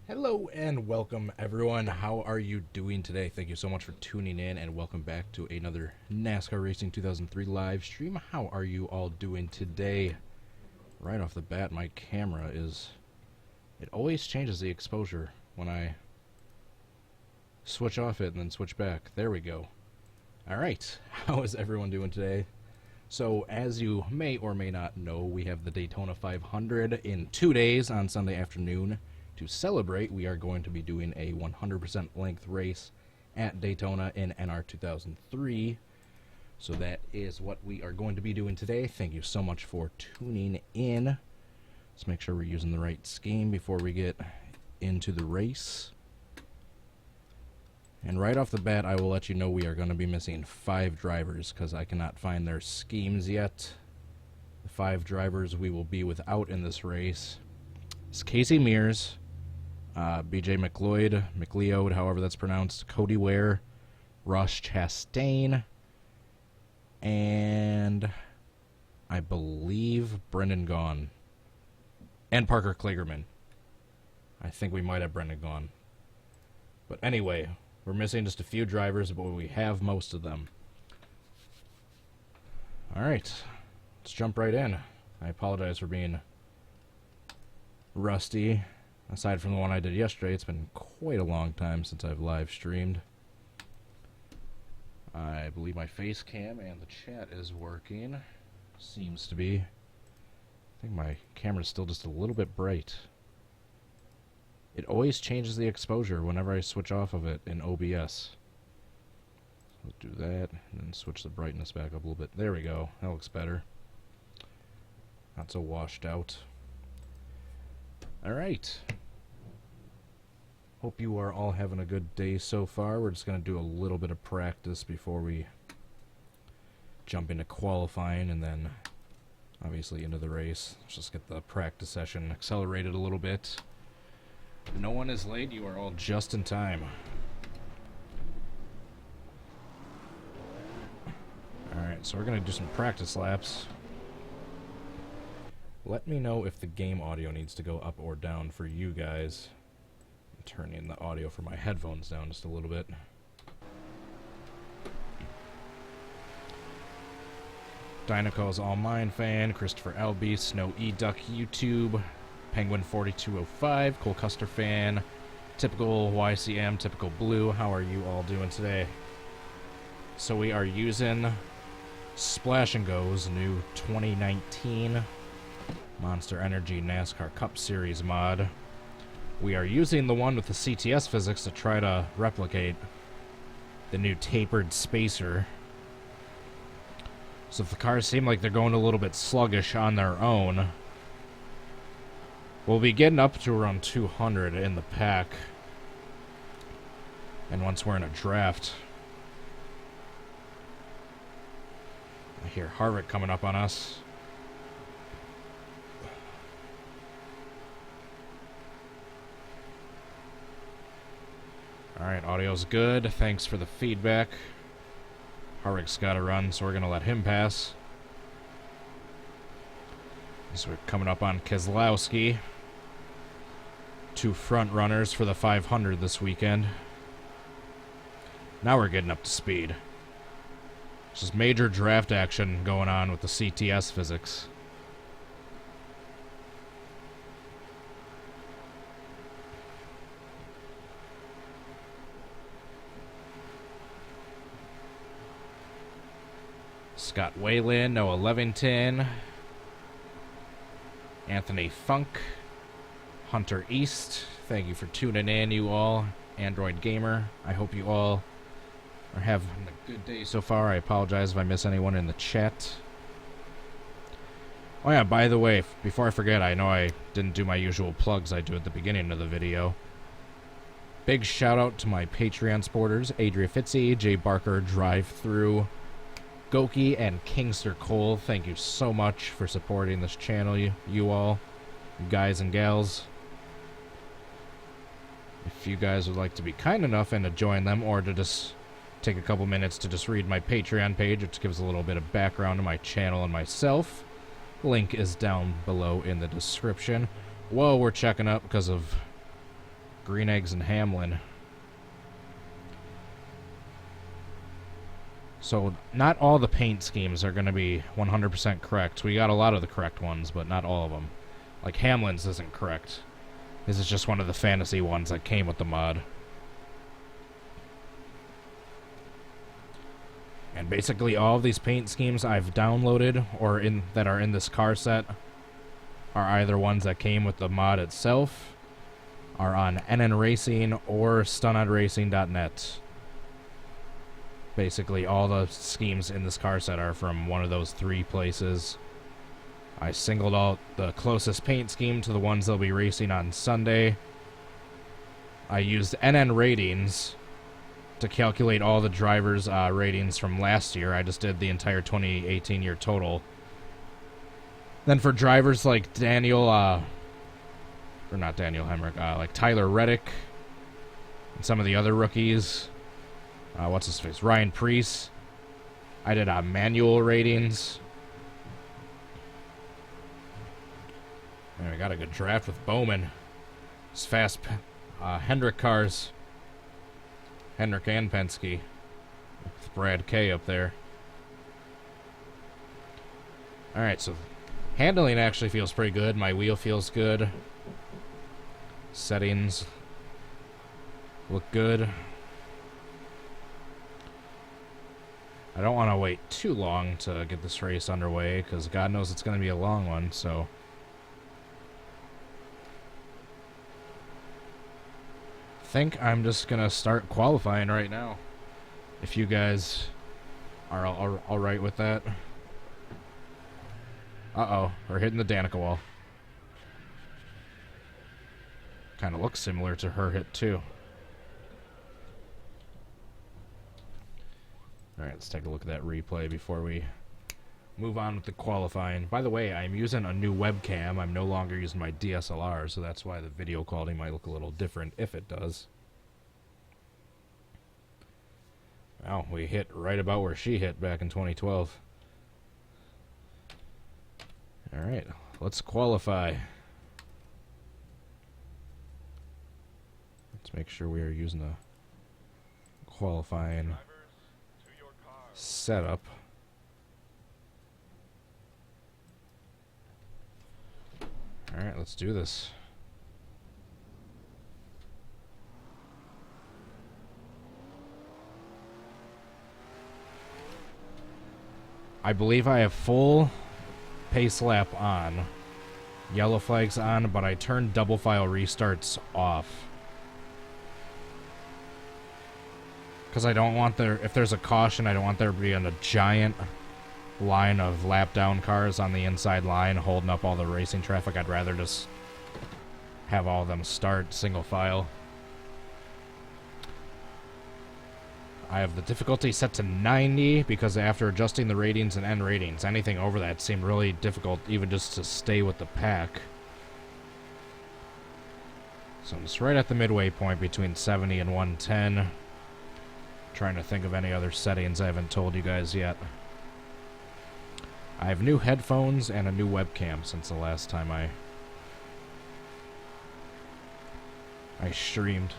Hello and welcome everyone. How are you doing today? Thank you so much for tuning in and welcome back to another NASCAR Racing 2003 live stream. How are you all doing today? Right off the bat, my camera it always changes the exposure when I switch off it and then switch back. There we go. Alright, how is everyone doing today? So, as you may or may not know, we have the Daytona 500 in 2 days on Sunday afternoon. To celebrate, we are going to be doing a 100% length race at Daytona in NR2003. So that is what we are going to be doing today. Thank you so much for tuning in. Let's make sure we're using the right scheme before we get into the race. And right off the bat, I will let you know we are going to be missing 5 drivers because I cannot find their schemes yet. The 5 drivers we will be without in this race is Casey Mears, BJ McLeod, however that's pronounced, Cody Ware, Ross Chastain, and I believe Brendan Gaughan, and Parker Kligerman. I think we might have Brendan Gaughan. But anyway, we're missing just a few drivers, but we have most of them. Alright, let's jump right in. I apologize for being rusty. Aside from the one I did yesterday, it's been quite a long time since I've live streamed. I believe my face cam and the chat is working. Seems to be. I think my camera's still just a little bit bright. It always changes the exposure whenever I switch off of it in OBS. Let's do that, and then switch the brightness back up a little bit. There we go. That looks better. Not so washed out. Alright. Hope you are all having a good day so far. We're just going to do a little bit of practice before we jump into qualifying and then obviously into the race. Let's just get the practice session accelerated a little bit. No one is late. You are all just in time. Alright, so we're going to do some practice laps. Let me know if the game audio needs to go up or down for you guys. I'm turning the audio for my headphones down just a little bit. Dynacos All Mine Fan, Christopher Albee, Snow E Duck YouTube, Penguin 4205, Cole Custer Fan, Typical YCM, Typical Blue. How are you all doing today? So we are using Splash and Go's new 2019 Monster Energy NASCAR Cup Series mod. We are using the one with the CTS physics to try to replicate the new tapered spacer. So if the cars seem like they're going a little bit sluggish on their own, we'll be getting up to around 200 in the pack. And once we're in a draft, I hear Harvick coming up on us. Alright, audio's good. Thanks for the feedback. Harvick's got to run, so we're going to let him pass. So we're coming up on Keselowski. 2 front runners for the 500 this weekend. Now we're getting up to speed. There's just major draft action going on with the CTS physics. Scott Whalen, Noah Levington, Anthony Funk, Hunter East. Thank you for tuning in, you all. Android Gamer, I hope you all are having a good day so far. I apologize if I miss anyone in the chat. Oh yeah, by the way, before I forget, I know I didn't do my usual plugs I do at the beginning of the video. Big shout out to my Patreon supporters, Adria Fitzy, Jay Barker, Drive Through, Goki, and Kingster Cole. Thank you so much for supporting this channel, you all, you guys and gals. If you guys would like to be kind enough and to join them, or to just take a couple minutes to just read my Patreon page, which gives a little bit of background to my channel and myself, link is down below in the description. Whoa, we're checking up because of Green Eggs and Hamlin. So not all the paint schemes are going to be 100% correct. We got a lot of the correct ones, but not all of them. Like Hamlin's isn't correct. This is just one of the fantasy ones that came with the mod. And basically all of these paint schemes I've downloaded or that are in this car set are either ones that came with the mod itself, are on Nnracing or StunodRacing.net. Basically all the schemes in this car set are from one of those 3 places. I singled out the closest paint scheme to the ones they'll be racing on Sunday. I used NN ratings to calculate all the drivers' ratings from last year. I just did the entire 2018 year total. Then for drivers like Daniel, or not Daniel Hemrick, like Tyler Reddick, and some of the other rookies, what's his face, Ryan Preece, I did manual ratings. And we got a good draft with Bowman. It's fast Hendrick cars. Hendrick and Penske. With Brad K up there. Alright, so handling actually feels pretty good. My wheel feels good. Settings look good. I don't want to wait too long to get this race underway, because God knows it's going to be a long one, so I think I'm just going to start qualifying right now, if you guys are all right with that. Uh-oh, we're hitting the Danica wall. Kind of looks similar to her hit, too. Alright, let's take a look at that replay before we move on with the qualifying. By the way, I'm using a new webcam. I'm no longer using my DSLR, so that's why the video quality might look a little different, if it does. Well, we hit right about where she hit back in 2012. Alright, let's qualify. Let's make sure we are using the qualifying setup. Alright, let's do this. I believe I have full pace lap on. Yellow flag's on, but I turned double file restarts off. Because I don't want there, if there's a caution, I don't want there to be a giant line of lap down cars on the inside line holding up all the racing traffic. I'd rather just have all of them start single file. I have the difficulty set to 90 because after adjusting the ratings and N ratings, anything over that seemed really difficult even just to stay with the pack. So I'm just right at the midway point between 70 and 110. Trying to think of any other settings I haven't told you guys yet. I have new headphones and a new webcam since the last time I streamed.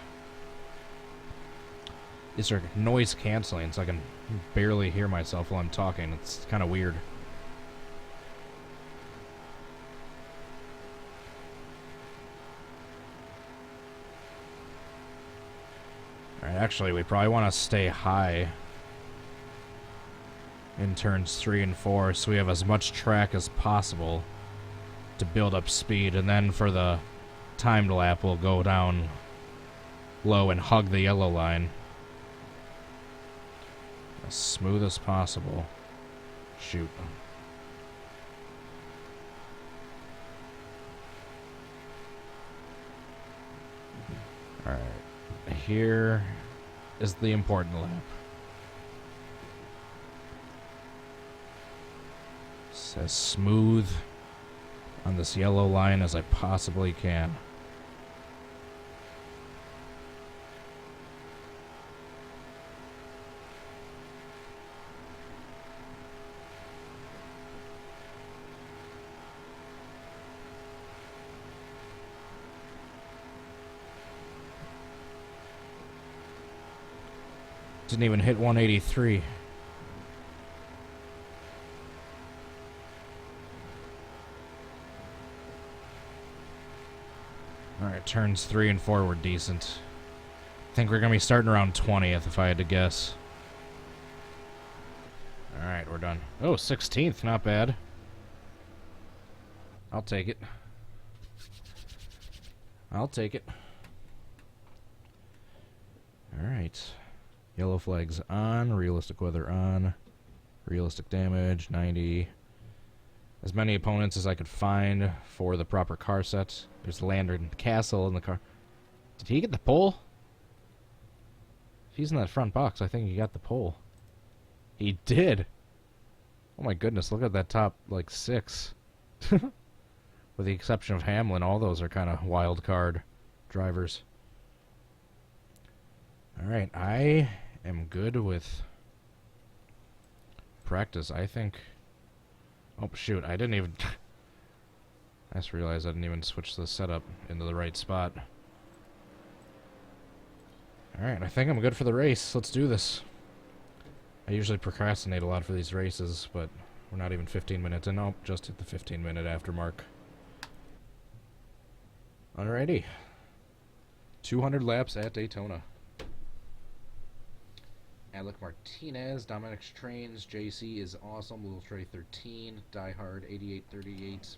These are noise canceling, so I can barely hear myself while I'm talking. It's kind of weird. Alright, actually, we probably want to stay high in turns 3 and 4, so we have as much track as possible to build up speed, and then for the timed lap, we'll go down low and hug the yellow line. As smooth as possible. Shoot. Alright. Here is the important lap. It's as smooth on this yellow line as I possibly can. Didn't even hit 183. Alright, turns 3 and 4 were decent. I think we're going to be starting around 20th if I had to guess. Alright, we're done. Oh, 16th, not bad. I'll take it. I'll take it. Alright. Yellow flags on, realistic weather on, realistic damage, 90. As many opponents as I could find for the proper car set. There's Lantern Castle in the car. Did he get the pole? If he's in that front box, I think he got the pole. He did! Oh my goodness, look at that top, like, 6. With the exception of Hamlin, all those are kind of wild card drivers. Alright, I am good with practice, I think. Oh, shoot, I didn't even... I just realized I didn't even switch the setup into the right spot. Alright, I think I'm good for the race. Let's do this. I usually procrastinate a lot for these races, but we're not even 15 minutes in. Nope, just hit the 15-minute after mark. Alrighty. 200 laps at Daytona. Alec Martinez, Dominic's Trains, JC is awesome, Little Trey 13, Die Hard 8838,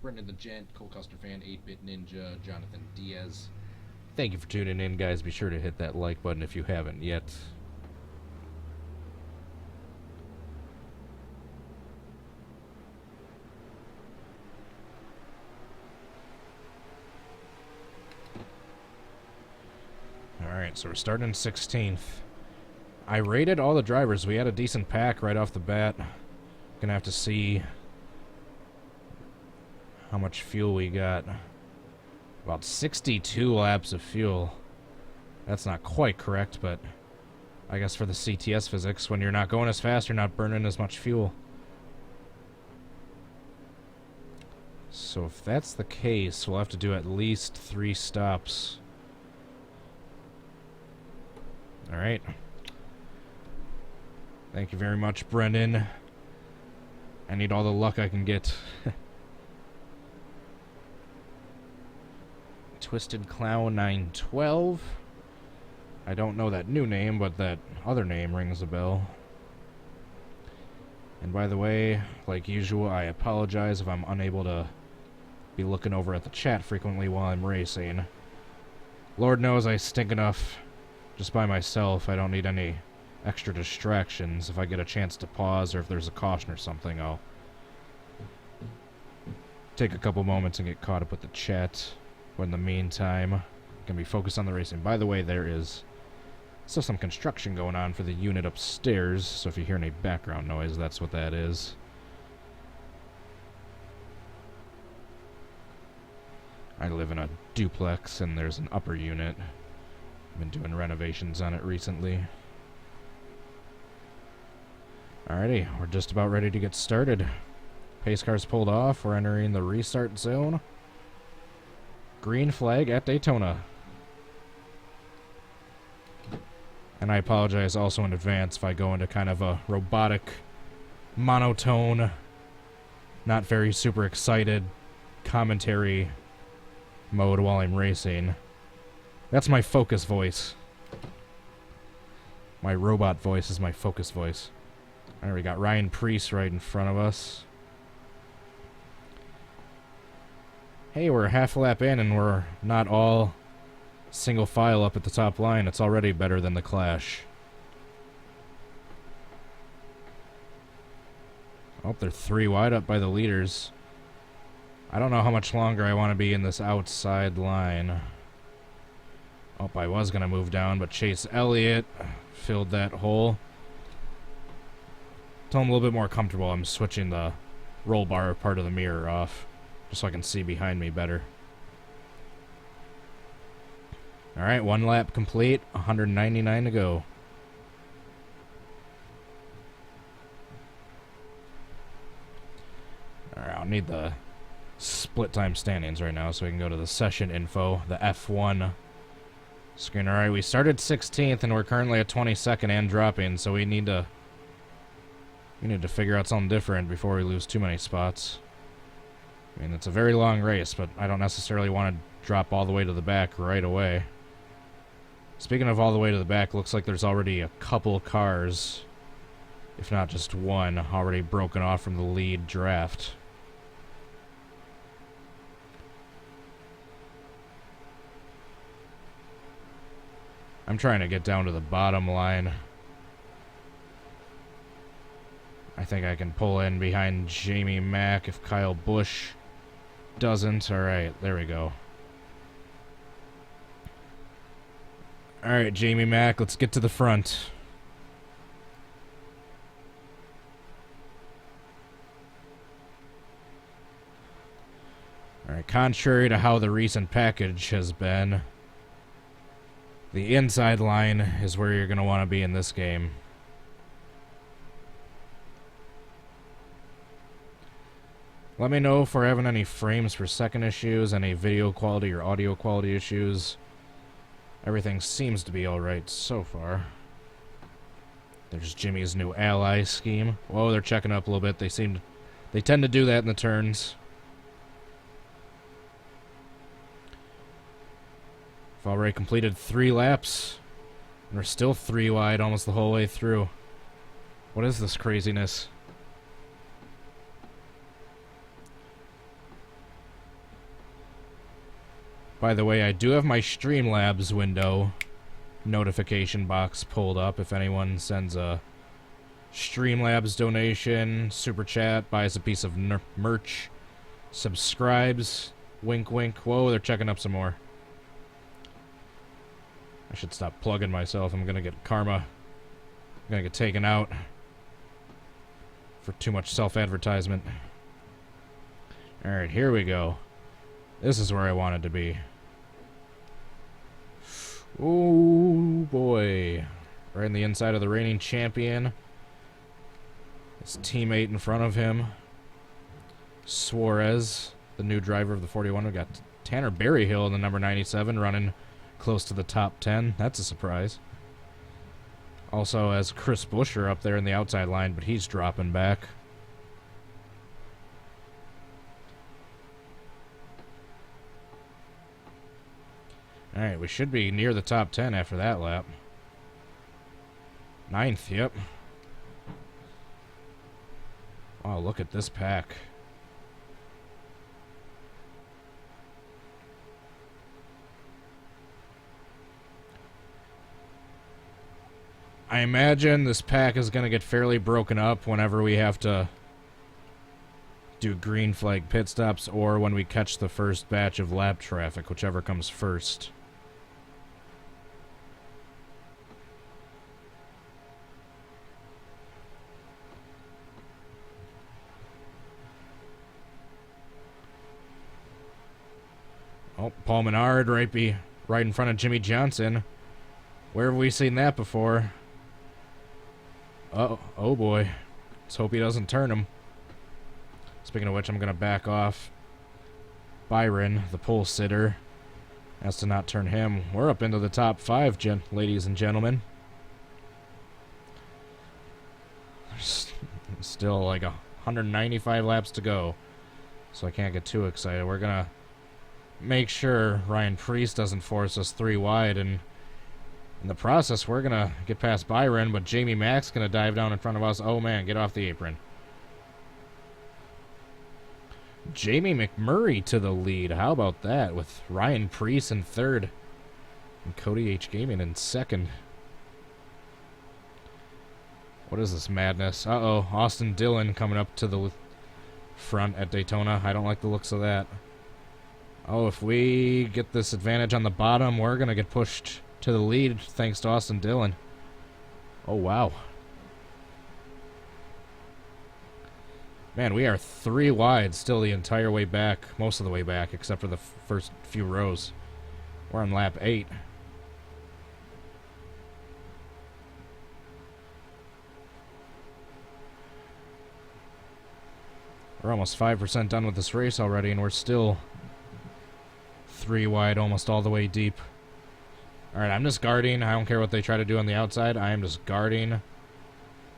Brendan the Gent, Cole Custer Fan, 8-Bit Ninja, Jonathan Diaz. Thank you for tuning in, guys. Be sure to hit that like button if you haven't yet. Alright, so we're starting in 16th. I rated all the drivers. We had a decent pack right off the bat. Gonna have to see how much fuel we got. About 62 laps of fuel. That's not quite correct, but I guess for the CTS physics, when you're not going as fast, you're not burning as much fuel. So if that's the case, we'll have to do at least 3 stops. Alright. Thank you very much, Brendan. I need all the luck I can get. Twisted Clown 912. I don't know that new name, but that other name rings a bell. And by the way, like usual, I apologize if I'm unable to be looking over at the chat frequently while I'm racing. Lord knows I stink enough just by myself. I don't need any extra distractions. If I get a chance to pause or if there's a caution or something, I'll take a couple moments and get caught up with the chat. But in the meantime, I'm gonna be focused on the racing. By the way, there is still some construction going on for the unit upstairs, so if you hear any background noise, that's what that is. I live in a duplex and there's an upper unit. I've been doing renovations on it recently. Alrighty, we're just about ready to get started. Pace car's pulled off. We're entering the restart zone. Green flag at Daytona. And I apologize also in advance if I go into kind of a robotic, monotone, not very super excited commentary mode while I'm racing. That's my focus voice. My robot voice is my focus voice. Alright, we got Ryan Preece right in front of us. Hey, we're a half a lap in and we're not all single file up at the top line. It's already better than the Clash. Oh, they're 3 wide up by the leaders. I don't know how much longer I want to be in this outside line. Oh, I was going to move down, but Chase Elliott filled that hole. Until I'm a little bit more comfortable, I'm switching the roll bar part of the mirror off, just so I can see behind me better. Alright, 1 lap complete, 199 to go. Alright, I'll need the split time standings right now so we can go to the session info, the F1 Screen. Alright, we started 16th and we're currently at 22nd and dropping, so we need to figure out something different before we lose too many spots. I mean, it's a very long race, but I don't necessarily want to drop all the way to the back right away. Speaking of all the way to the back, looks like there's already a couple cars, if not just one, already broken off from the lead draft. I'm trying to get down to the bottom line. I think I can pull in behind Jamie Mack if Kyle Busch doesn't. Alright, there we go. Alright, Jamie Mack, let's get to the front. Alright, contrary to how the recent package has been, the inside line is where you're going to want to be in this game. Let me know if we're having any frames per second issues, any video quality or audio quality issues. Everything seems to be alright so far. There's Jimmy's new ally scheme. Whoa, they're checking up a little bit. They tend to do that in the turns. I've already completed 3 laps, and we're still 3 wide almost the whole way through. What is this craziness? By the way, I do have my Streamlabs window notification box pulled up if anyone sends a Streamlabs donation, super chat, buys a piece of merch, subscribes, wink wink. Whoa, they're checking up some more. I should stop plugging myself. I'm gonna get karma. I'm gonna get taken out for too much self-advertisement. Alright, here we go. This is where I wanted to be. Oh boy. Right in the inside of the reigning champion. His teammate in front of him, Suarez, the new driver of the 41. We got Tanner Berryhill in the number 97 running close to the top 10. That's a surprise. Also has Chris Buescher up there in the outside line, but he's dropping back. Alright, we should be near the top 10 after that lap. 9th, yep. Wow, look at this pack. I imagine this pack is going to get fairly broken up whenever we have to do green flag pit stops or when we catch the first batch of lap traffic, whichever comes first. Oh, Paul Menard right in front of Jimmy Johnson. Where have we seen that before? Oh boy. Let's hope he doesn't turn him. Speaking of which, I'm going to back off Byron, the pole sitter, has to not turn him. We're up into the top 5, ladies and gentlemen. There's still like 195 laps to go, so I can't get too excited. We're going to make sure Ryan Preece doesn't force us 3 wide, and in the process, we're going to get past Byron, but Jamie Mack's going to dive down in front of us. Oh, man, get off the apron. Jamie McMurray to the lead. How about that? With Ryan Preece in 3rd and Cody H. Gaming in 2nd. What is this madness? Uh-oh, Austin Dillon coming up to the front at Daytona. I don't like the looks of that. Oh, if we get this advantage on the bottom, we're going to get pushed to the lead thanks to Austin Dillon. Oh, wow. Man, we are 3 wide still the entire way back, most of the way back, except for the first few rows. We're on lap 8. We're almost 5% done with this race already, and we're still 3 wide, almost all the way deep. Alright, I'm just guarding. I don't care what they try to do on the outside. I am just guarding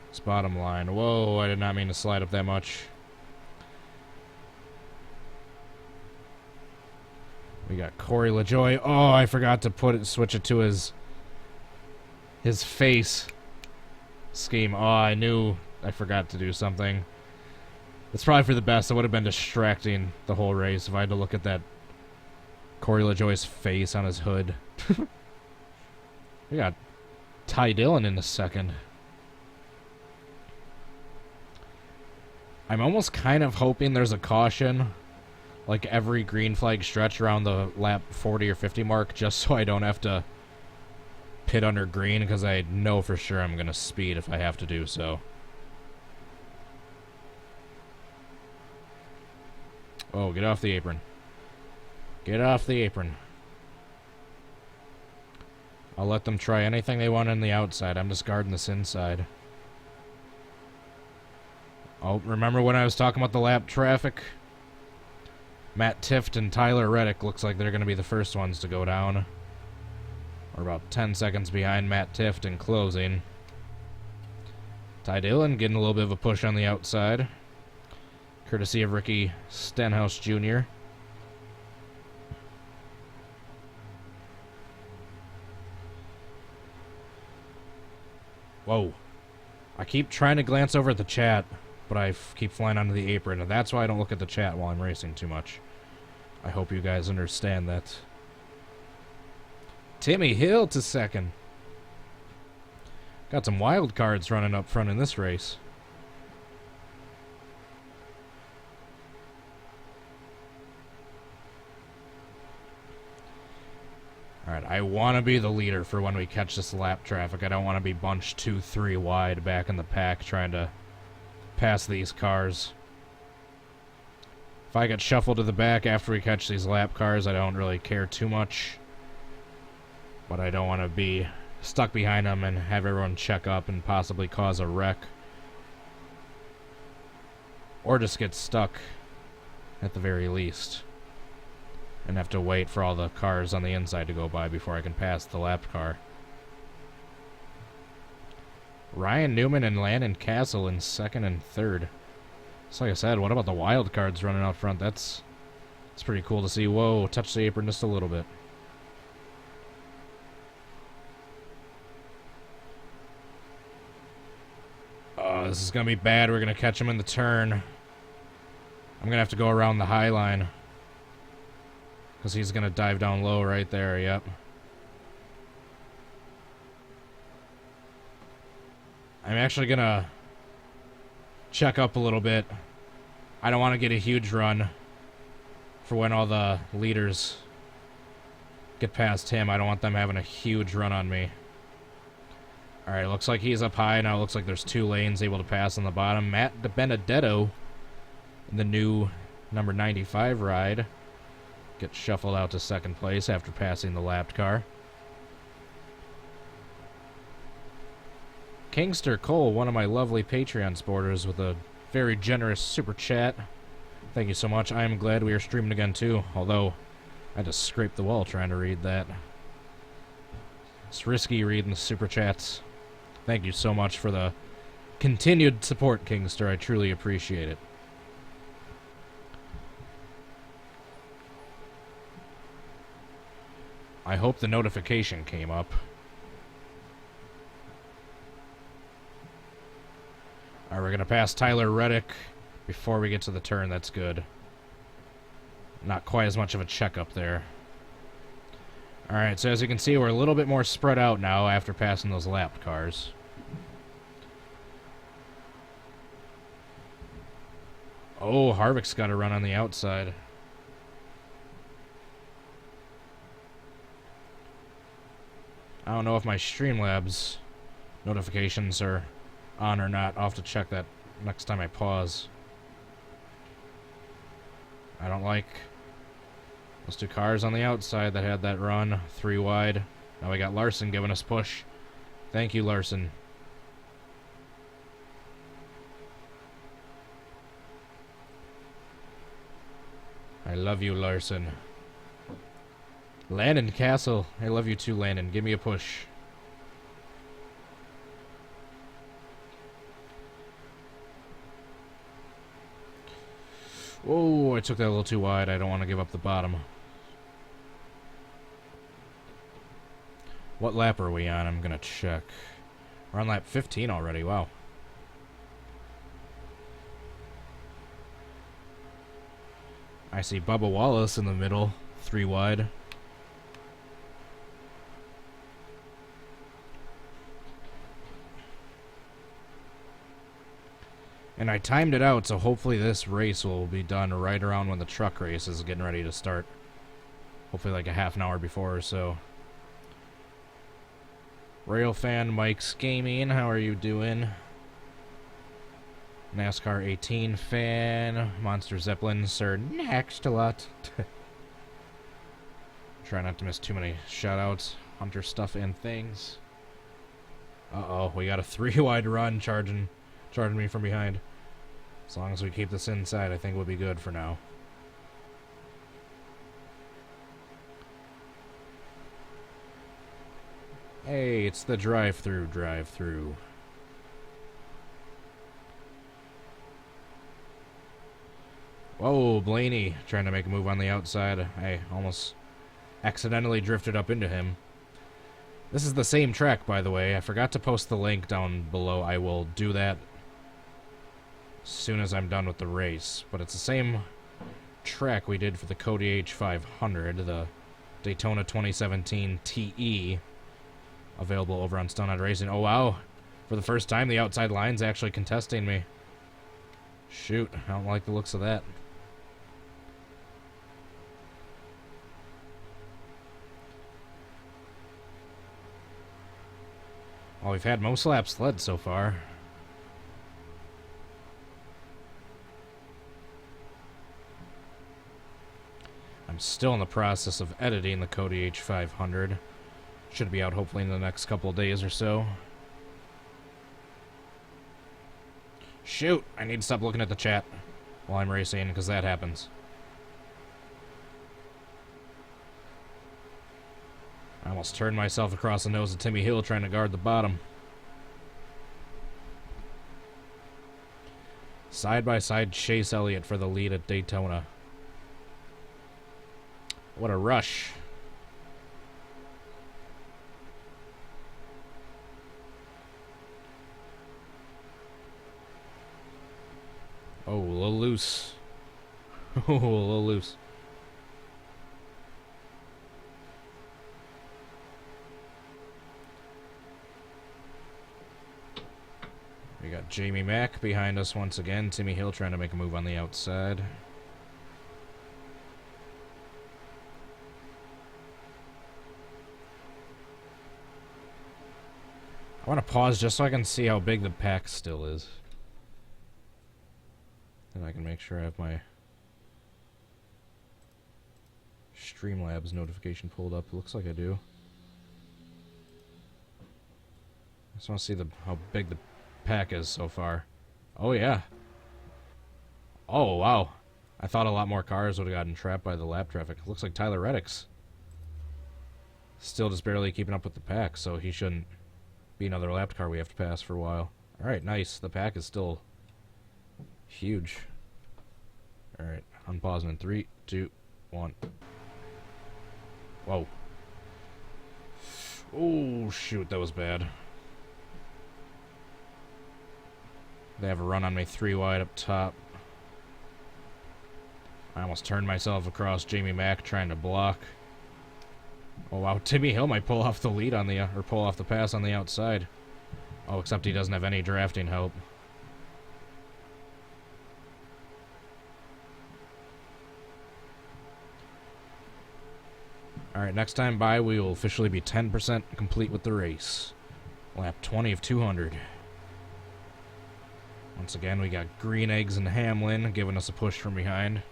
this bottom line. Whoa, I did not mean to slide up that much. We got Corey LaJoie. Oh, I forgot to switch it to his face scheme. Oh, I knew I forgot to do something. It's probably for the best. It would have been distracting the whole race if I had to look at that Corey LaJoie's face on his hood. We got Ty Dillon in a second. I'm almost kind of hoping there's a caution like every green flag stretch around the lap 40 or 50 mark, just so I don't have to pit under green, because I know for sure I'm going to speed if I have to do so. Oh, get off the apron. Get off the apron. I'll let them try anything they want on the outside. I'm just guarding this inside. Oh, remember when I was talking about the lap traffic? Matt Tifft and Tyler Reddick looks like they're going to be the first ones to go down. We're about 10 seconds behind Matt Tifft in closing. Ty Dillon getting a little bit of a push on the outside, courtesy of Ricky Stenhouse Jr. Whoa. I keep trying to glance over at the chat, but I keep flying onto the apron, and that's why I don't look at the chat while I'm racing too much. I hope you guys understand that. Timmy Hill to second. Got some wild cards running up front in this race. Alright, I want to be the leader for when we catch this lap traffic. I don't want to be bunched 2-3 wide back in the pack trying to pass these cars. If I get shuffled to the back after we catch these lap cars, I don't really care too much. But I don't want to be stuck behind them and have everyone check up and possibly cause a wreck. Or just get stuck at the very least and have to wait for all the cars on the inside to go by before I can pass the lap car. Ryan Newman and Landon Castle in second and third. So like I said, what about the wild cards running out front? That's pretty cool to see. Whoa, touch the apron just a little bit. Oh, this is going to be bad. We're going to catch him in the turn. I'm going to have to go around the high line, because he's going to dive down low right there. Yep. I'm actually going to check up a little bit. I don't want to get a huge run for when all the leaders get past him. I don't want them having a huge run on me. Alright, looks like he's up high. Now it looks like there's 2 lanes able to pass on the bottom. Matt DiBenedetto in the new number 95 ride gets shuffled out to second place after passing the lapped car. Kingster Cole, one of my lovely Patreon supporters, with a very generous super chat. Thank you so much. I am glad we are streaming again too, although I just scraped the wall trying to read that. It's risky reading the super chats. Thank you so much for the continued support, Kingster. I truly appreciate it. I hope the notification came up. Alright, we're going to pass Tyler Reddick before we get to the turn. That's good. Not quite as much of a checkup there. Alright, so as you can see, we're a little bit more spread out now after passing those lapped cars. Oh, Harvick's got to run on the outside. I don't know if my Streamlabs notifications are on or not. I'll have to check that next time I pause. I don't like those 2 cars on the outside that had that run 3 wide. Now we got Larson giving us push. Thank you, Larson. I love you, Larson. Landon Castle. I love you too, Landon. Give me a push. Whoa, I took that a little too wide. I don't want to give up the bottom. What lap are we on? I'm going to check. We're on lap 15 already. Wow. I see Bubba Wallace in the middle. 3 wide. And I timed it out, so hopefully this race will be done right around when the truck race is getting ready to start. Hopefully like a half an hour before or so. Rail fan Mike's Gaming, how are you doing? NASCAR 18 fan, Monster Zeppelin, Sir Next a lot. Try not to miss too many shoutouts, Hunter stuff and things. Uh-oh, we got a 3 wide run charging me from behind. As long as we keep this inside, I think we'll be good for now. Hey, it's the drive-through. Whoa, Blaney trying to make a move on the outside. I almost accidentally drifted up into him. This is the same track, by the way. I forgot to post the link down below. I will do that as soon as I'm done with the race. But it's the same track we did for the Cody H500, the Daytona 2017 TE, available over on Stunod Racing. Oh, wow. For the first time, the outside line's actually contesting me. Shoot, I don't like the looks of that. Well, we've had most laps led so far. I'm still in the process of editing the Cody H500. Should be out hopefully in the next couple of days or so. Shoot! I need to stop looking at the chat while I'm racing, because that happens. I almost turned myself across the nose of Timmy Hill trying to guard the bottom. Side-by-side Chase Elliott for the lead at Daytona. What a rush. Oh, a little loose. Oh, a little loose. We got Jamie Mack behind us once again. Timmy Hill trying to make a move on the outside. I want to pause just so I can see how big the pack still is. And I can make sure I have my Streamlabs notification pulled up. Looks like I do. I just want to see how big the pack is so far. Oh, yeah. Oh, wow. I thought a lot more cars would have gotten trapped by the lap traffic. Looks like Tyler Reddick's still just barely keeping up with the pack, so he shouldn't be another lap car we have to pass for a while. Alright, nice. The pack is still huge. Alright, I'm pausing in 3, 2, 1. Whoa. Oh, shoot, that was bad. They have a run on me 3 wide up top. I almost turned myself across Jamie Mack trying to block. Oh, wow, Timmy Hill might pull off the lead on the, or pull off the pass on the outside. Oh, except he doesn't have any drafting help. Alright, next time by, we will officially be 10% complete with the race. Lap 20 of 200. Once again, we got Green Eggs and Hamlin giving us a push from behind.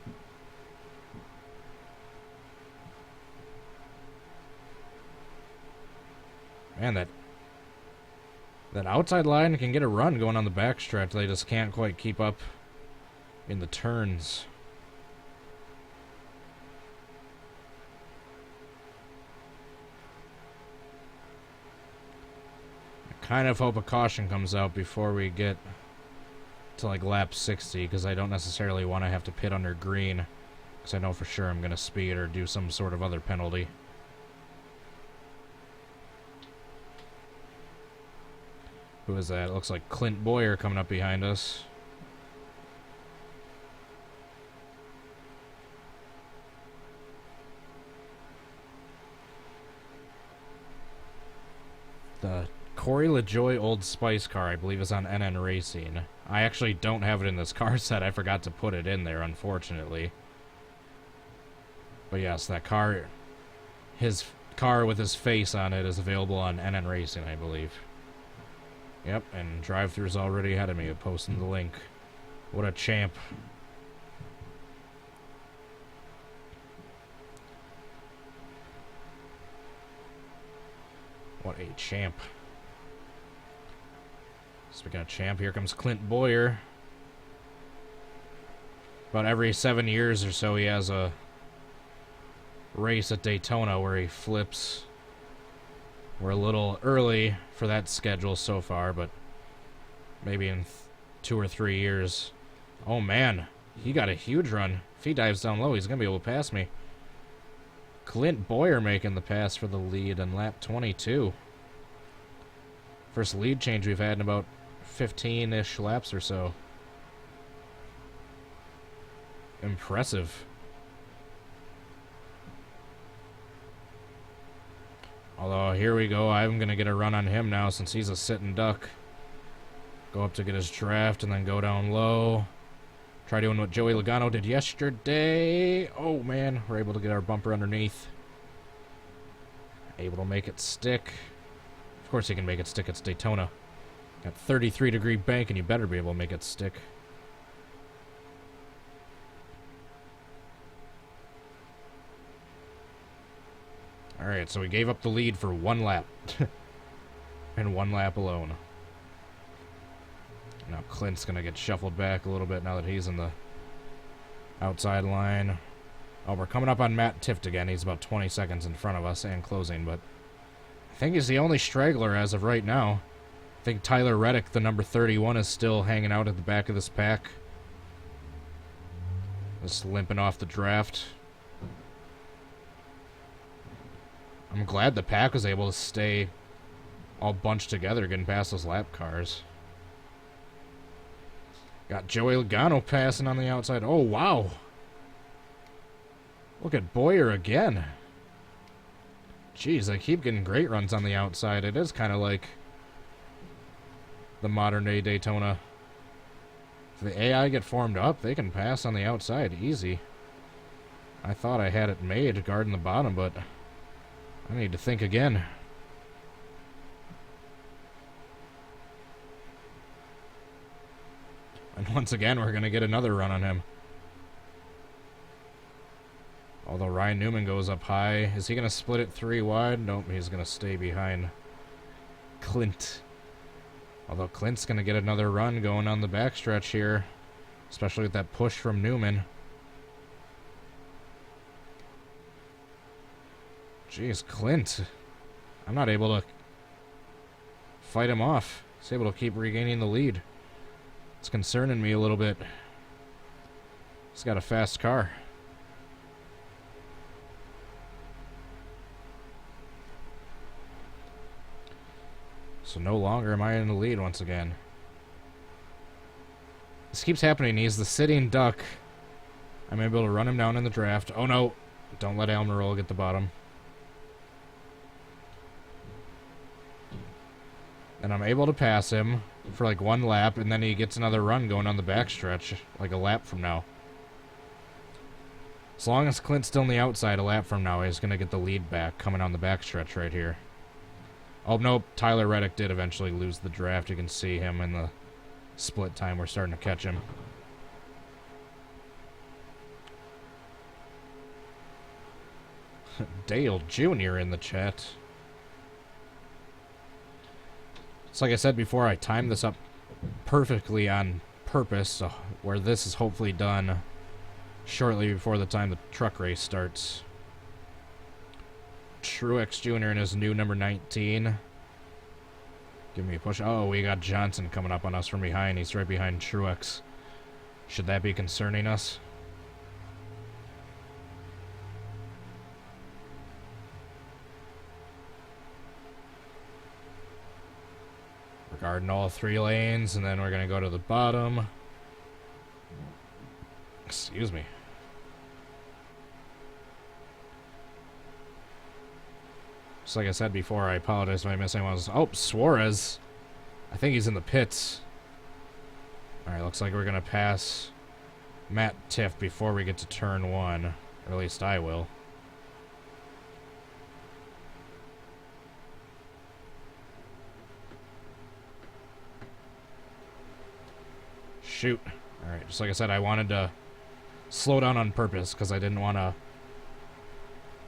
Man, that outside line can get a run going on the backstretch. They just can't quite keep up in the turns. kind of hope a caution comes out before we get to like lap 60, because I don't necessarily want to have to pit under green, because I know for sure I'm going to speed or do some sort of other penalty. Who is that? It looks like Clint Boyer coming up behind us. The Corey LaJoie Old Spice car, I believe, is on Nnracing. I actually don't have it in this car set. I forgot to put it in there, unfortunately. But yes, that car, his car with his face on it, is available on Nnracing, I believe. Yep, and drive-thru's already ahead of me, posting the link. What a champ. What a champ. Speaking of champ, here comes Clint Boyer. About every 7 years or so, he has a race at Daytona where he flips. We're a little early for that schedule so far, but maybe in 2 or 3 years. Oh man, he got a huge run. If he dives down low, he's going to be able to pass me. Clint Boyer making the pass for the lead on lap 22. First lead change we've had in about 15-ish laps or so. Impressive. Although, here we go. I'm going to get a run on him now since he's a sitting duck. Go up to get his draft and then go down low. Try doing what Joey Logano did yesterday. Oh, man. We're able to get our bumper underneath. Able to make it stick. Of course he can make it stick. It's Daytona. Got 33-degree bank, and you better be able to make it stick. Alright, so we gave up the lead for 1 lap. And 1 lap alone. Now Clint's going to get shuffled back a little bit now that he's in the outside line. Oh, we're coming up on Matt Tifft again. He's about 20 seconds in front of us and closing, but I think he's the only straggler as of right now. I think Tyler Reddick, the number 31, is still hanging out at the back of this pack. Just limping off the draft. I'm glad the pack was able to stay all bunched together getting past those lap cars. Got Joey Logano passing on the outside. Oh, wow. Look at Boyer again. Jeez, they keep getting great runs on the outside. It is kind of like the modern-day Daytona. If the AI get formed up, they can pass on the outside easy. I thought I had it made guarding the bottom, but I need to think again. And once again, we're going to get another run on him. Although Ryan Newman goes up high. Is he going to split it 3 wide? Nope, he's going to stay behind Clint. Although Clint's going to get another run going on the backstretch here. Especially with that push from Newman. Jeez, Clint. I'm not able to fight him off. He's able to keep regaining the lead. It's concerning me a little bit. He's got a fast car. So no longer am I in the lead once again. This keeps happening. He's the sitting duck. I'm able to run him down in the draft. Oh no! Don't let Almirola get the bottom. And I'm able to pass him for like 1 lap, and then he gets another run going on the backstretch, like a lap from now. As long as Clint's still on the outside a lap from now, he's going to get the lead back coming on the backstretch right here. Oh, nope. Tyler Reddick did eventually lose the draft. You can see him in the split time. We're starting to catch him. Dale Jr. in the chat. It's like I said before, I timed this up perfectly on purpose, so where this is hopefully done shortly before the time the truck race starts. Truex Jr. in his new number 19. Give me a push. Oh, we got Johnson coming up on us from behind. He's right behind Truex. Should that be concerning us? Regarding all 3 lanes, and then we're going to go to the bottom. Excuse me. Just like I said before, I apologize if I missed anyone. Oh, Suarez. I think he's in the pits. Alright, looks like we're going to pass Matt Tiff before we get to turn 1. Or at least I will. Shoot. Alright, just like I said, I wanted to slow down on purpose because I didn't want to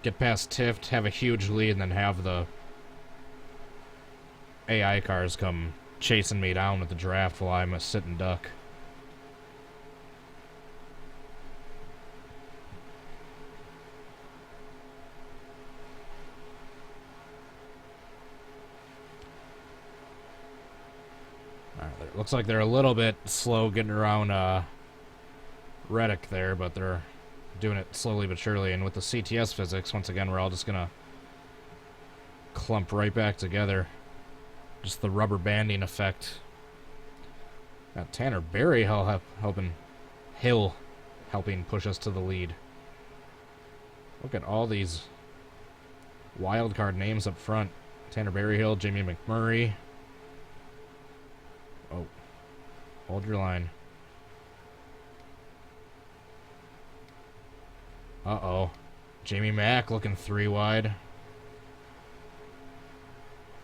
get past Tiff, have a huge lead, and then have the AI cars come chasing me down with the draft while I'm a sitting duck. Alright, looks like they're a little bit slow getting around Reddick there, but they're doing it slowly but surely. And with the CTS physics, once again, we're all just gonna clump right back together. Just the rubber banding effect. Got Tanner Berry helping push us to the lead. Look at all these wild card names up front. Tanner Berryhill, Jamie McMurray. Oh, hold your line. Uh-oh. Jamie Mack looking 3 wide.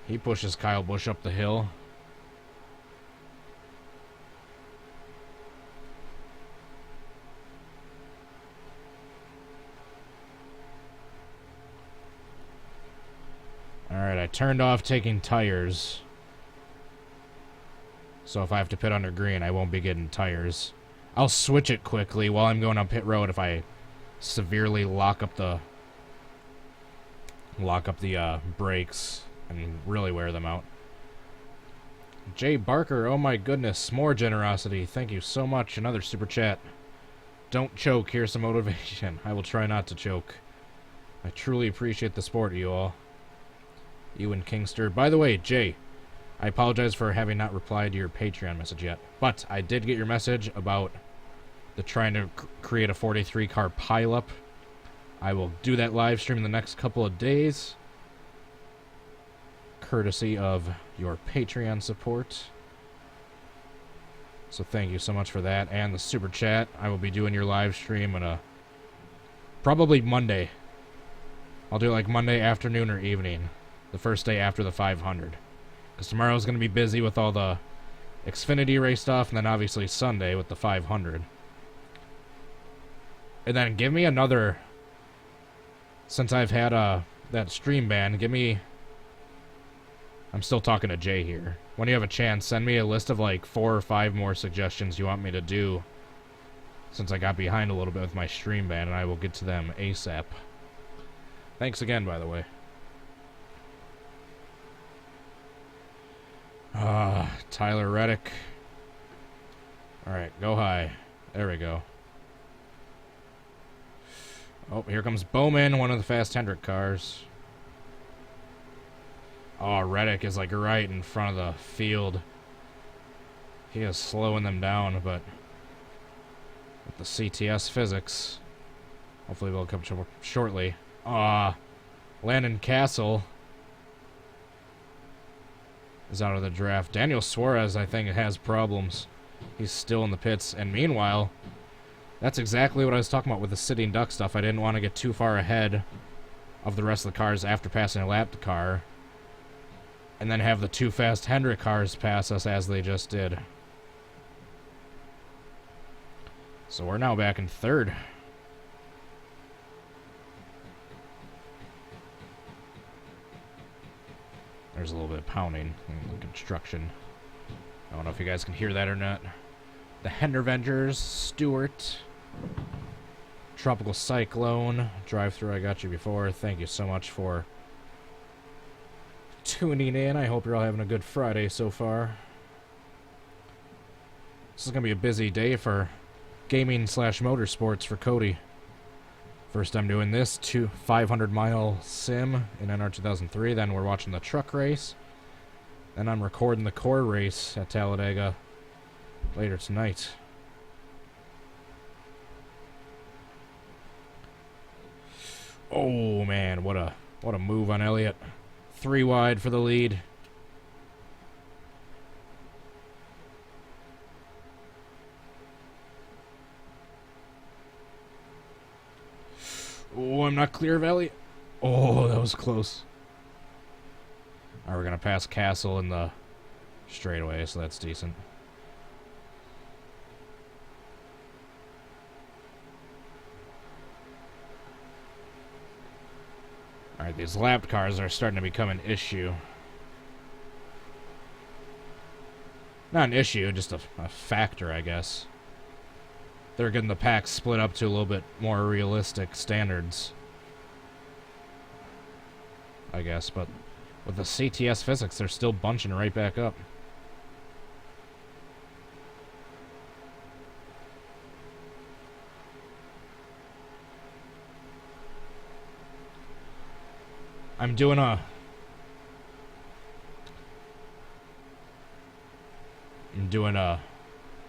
He pushes Kyle Busch up the hill. Alright, I turned off taking tires. So if I have to pit under green, I won't be getting tires. I'll switch it quickly while I'm going on pit road if I severely lock up the brakes and really wear them out. Jay Barker, oh my goodness, more generosity. Thank you so much. Another super chat. Don't choke. Here's some motivation. I will try not to choke. I truly appreciate the support, you all. You and Kingster. By the way, Jay, I apologize for having not replied to your Patreon message yet, but I did get your message about the trying to create a 43 car pileup. I will do that live stream in the next couple of days, courtesy of your Patreon support. So thank you so much for that, and the super chat. I will be doing your live stream on probably Monday. I'll do it like Monday afternoon or evening, the first day after the 500. Because tomorrow's going to be busy with all the Xfinity race stuff, and then obviously Sunday with the 500. And then give me another, since I've had that stream ban, give me, I'm still talking to Jay here. When you have a chance, send me a list of like 4 or 5 more suggestions you want me to do, since I got behind a little bit with my stream ban, and I will get to them ASAP. Thanks again, by the way. Tyler Reddick. Alright, go high. There we go. Oh, here comes Bowman, one of the fast Hendrick cars. Oh, Reddick is like right in front of the field. He is slowing them down, but with the CTS physics, hopefully they'll come shortly. Landon Castle is out of the draft. Daniel Suarez, I think, has problems. He's still in the pits. And meanwhile, that's exactly what I was talking about with the sitting duck stuff. I didn't want to get too far ahead of the rest of the cars after passing a lapped car, and then have the 2 fast Hendrick cars pass us as they just did. So we're now back in 3rd. There's a little bit of pounding in the construction. I don't know if you guys can hear that or not. The Hendervengers, Stewart, Tropical Cyclone, Drive-Thru, I got you before. Thank you so much for tuning in. I hope you're all having a good Friday so far. This is going to be a busy day for gaming/motorsports for Cody. First I'm doing this 500-mile sim in NR2003. Then we're watching the truck race. Then I'm recording the core race at Talladega later tonight. Oh man, what a move on Elliott. 3 wide for the lead. Oh, I'm not clear of Elliott. Oh, that was close. Alright, we're going to pass Castle in the straightaway, so that's decent. Alright, these lapped cars are starting to become an issue. Not an issue, just a factor, I guess. They're getting the pack split up to a little bit more realistic standards, I guess, but with the CTS physics, they're still bunching right back up. I'm doing a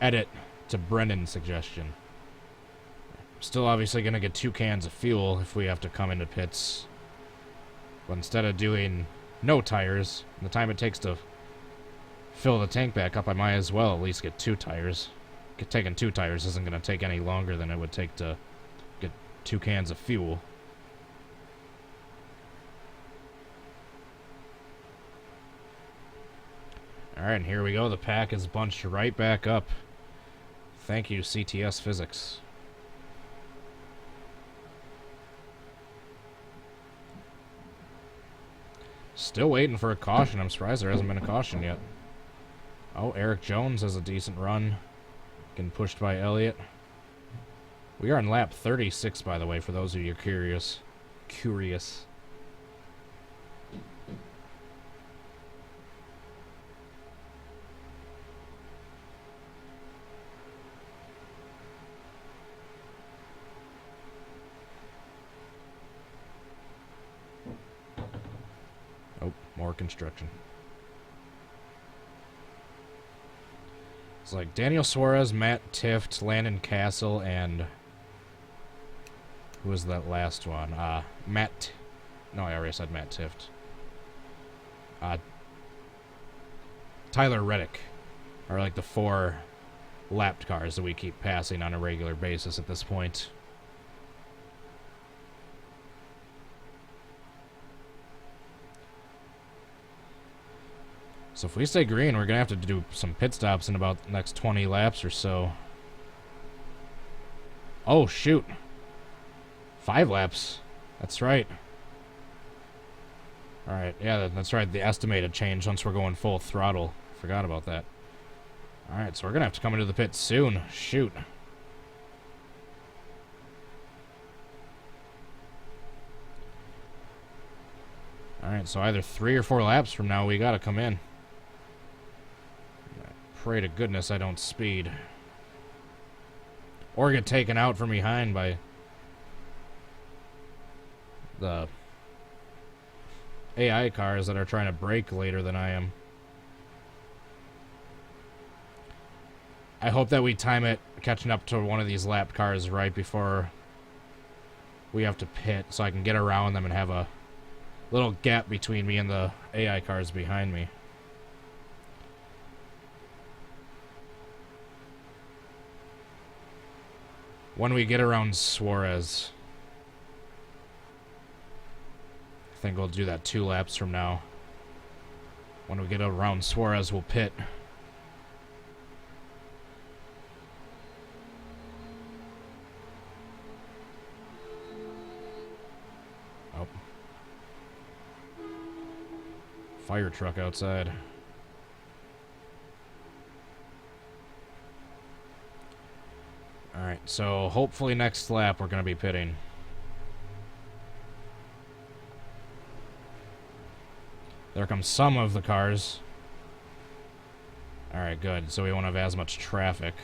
edit to Brendan's suggestion. Still obviously going to get 2 cans of fuel if we have to come into pits. But instead of doing no tires, the time it takes to fill the tank back up, I might as well at least get 2 tires. Taking 2 tires isn't going to take any longer than it would take to get 2 cans of fuel. Alright, and here we go. The pack is bunched right back up. Thank you, CTS Physics. Still waiting for a caution. I'm surprised there hasn't been a caution yet. Oh, Eric Jones has a decent run. Getting pushed by Elliott. We are on lap 36, by the way, for those of you curious. Oh, more construction. It's like Daniel Suarez, Matt Tifft, Landon Castle, and who was that last one? Matt. No, I already said Matt Tifft. Tyler Reddick are like the 4 lapped cars that we keep passing on a regular basis at this point. So if we stay green, we're going to have to do some pit stops in about the next 20 laps or so. Oh, shoot. 5 laps. That's right. Alright, yeah, that's right. The estimated change once we're going full throttle. Forgot about that. Alright, so we're going to have to come into the pit soon. Shoot. Alright, so either 3 or 4 laps from now, we got to come in. Pray to goodness I don't speed. Or get taken out from behind by the AI cars that are trying to brake later than I am. I hope that we time it catching up to one of these lapped cars right before we have to pit so I can get around them and have a little gap between me and the AI cars behind me. When we get around Suarez, I think we'll do that 2 laps from now. When we get around Suarez, we'll pit. Oh. Fire truck outside. Alright, so hopefully next lap we're going to be pitting. There comes some of the cars. Alright, good. So we won't have as much traffic.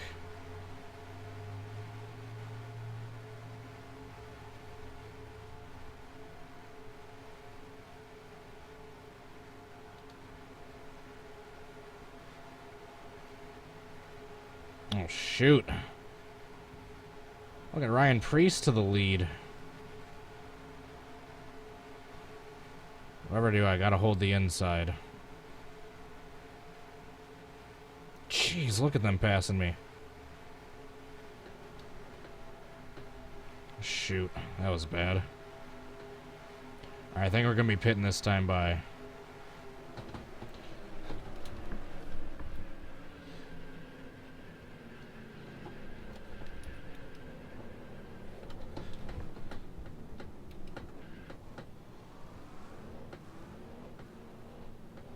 Oh, shoot. Look at Ryan Preece to the lead. Whatever I do, I gotta hold the inside. Jeez, look at them passing me. Shoot, that was bad. Alright, I think we're gonna be pitting this time by.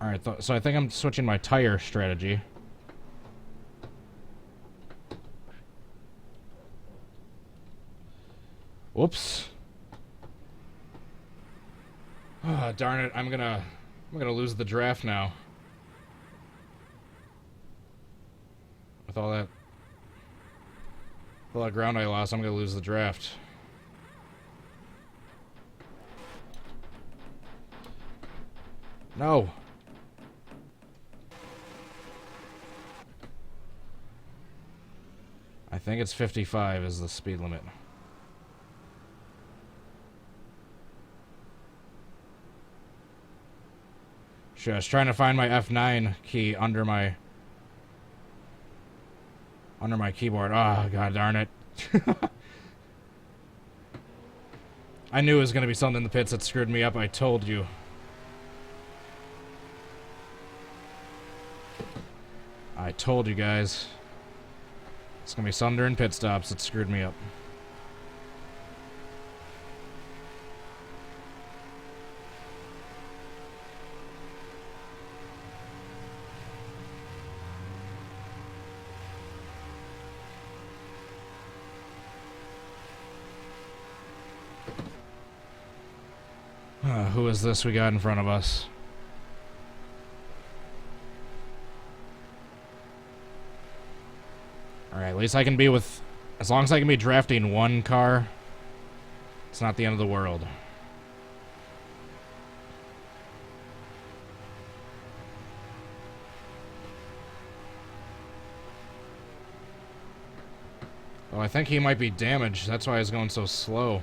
Alright, so I think I'm switching my tire strategy. Whoops. Oh, darn it. I'm gonna lose the draft now. With all that ground I lost, I'm gonna lose the draft. No. I think it's 55 is the speed limit. Sure, I was trying to find my F9 key under my keyboard. Oh, god darn it. I knew it was going to be something in the pits that screwed me up. I told you. I told you guys. It's going to be something during pit stops that screwed me up. Who is this we got in front of us? Alright, at least I can be with... As long as I can be drafting one car, it's not the end of the world. Oh, I think he might be damaged. That's why he's going so slow.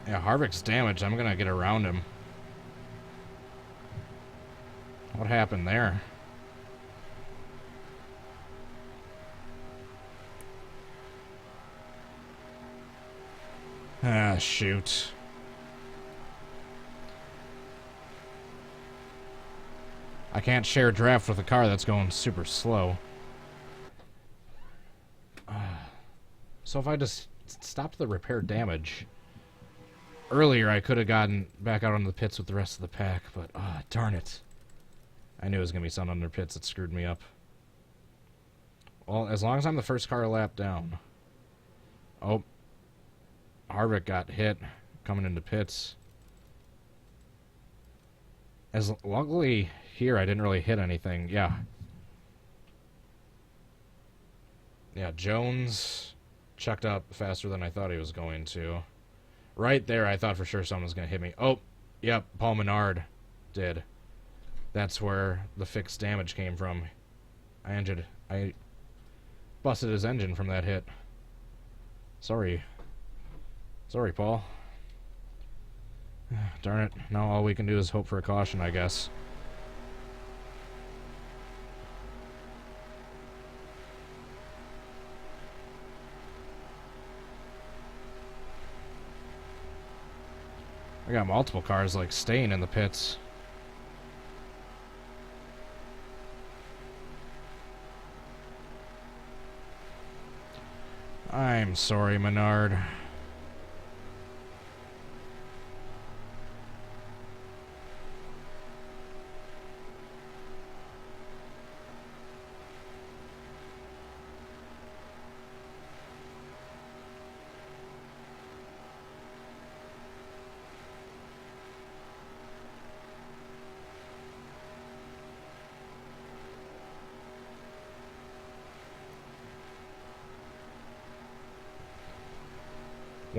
Yeah, Harvick's damaged. I'm gonna get around him. What happened there? Ah, shoot. I can't share draft with a car that's going super slow. So if I just stopped the repair damage... Earlier, I could have gotten back out on the pits with the rest of the pack, but, darn it. I knew it was going to be something under pits that screwed me up. Well, as long as I'm the first car lap down. Oh. Harvick got hit coming into pits. Luckily, here, I didn't really hit anything. Yeah. Yeah, Jones checked up faster than I thought he was going to. Right there, I thought for sure someone was going to hit me. Oh, yep, Paul Menard did. That's where the fixed damage came from. I busted his engine from that hit. Sorry. Sorry, Paul. Darn it. Now all we can do is hope for a caution, I guess. I got multiple cars, like, staying in the pits. I'm sorry, Menard.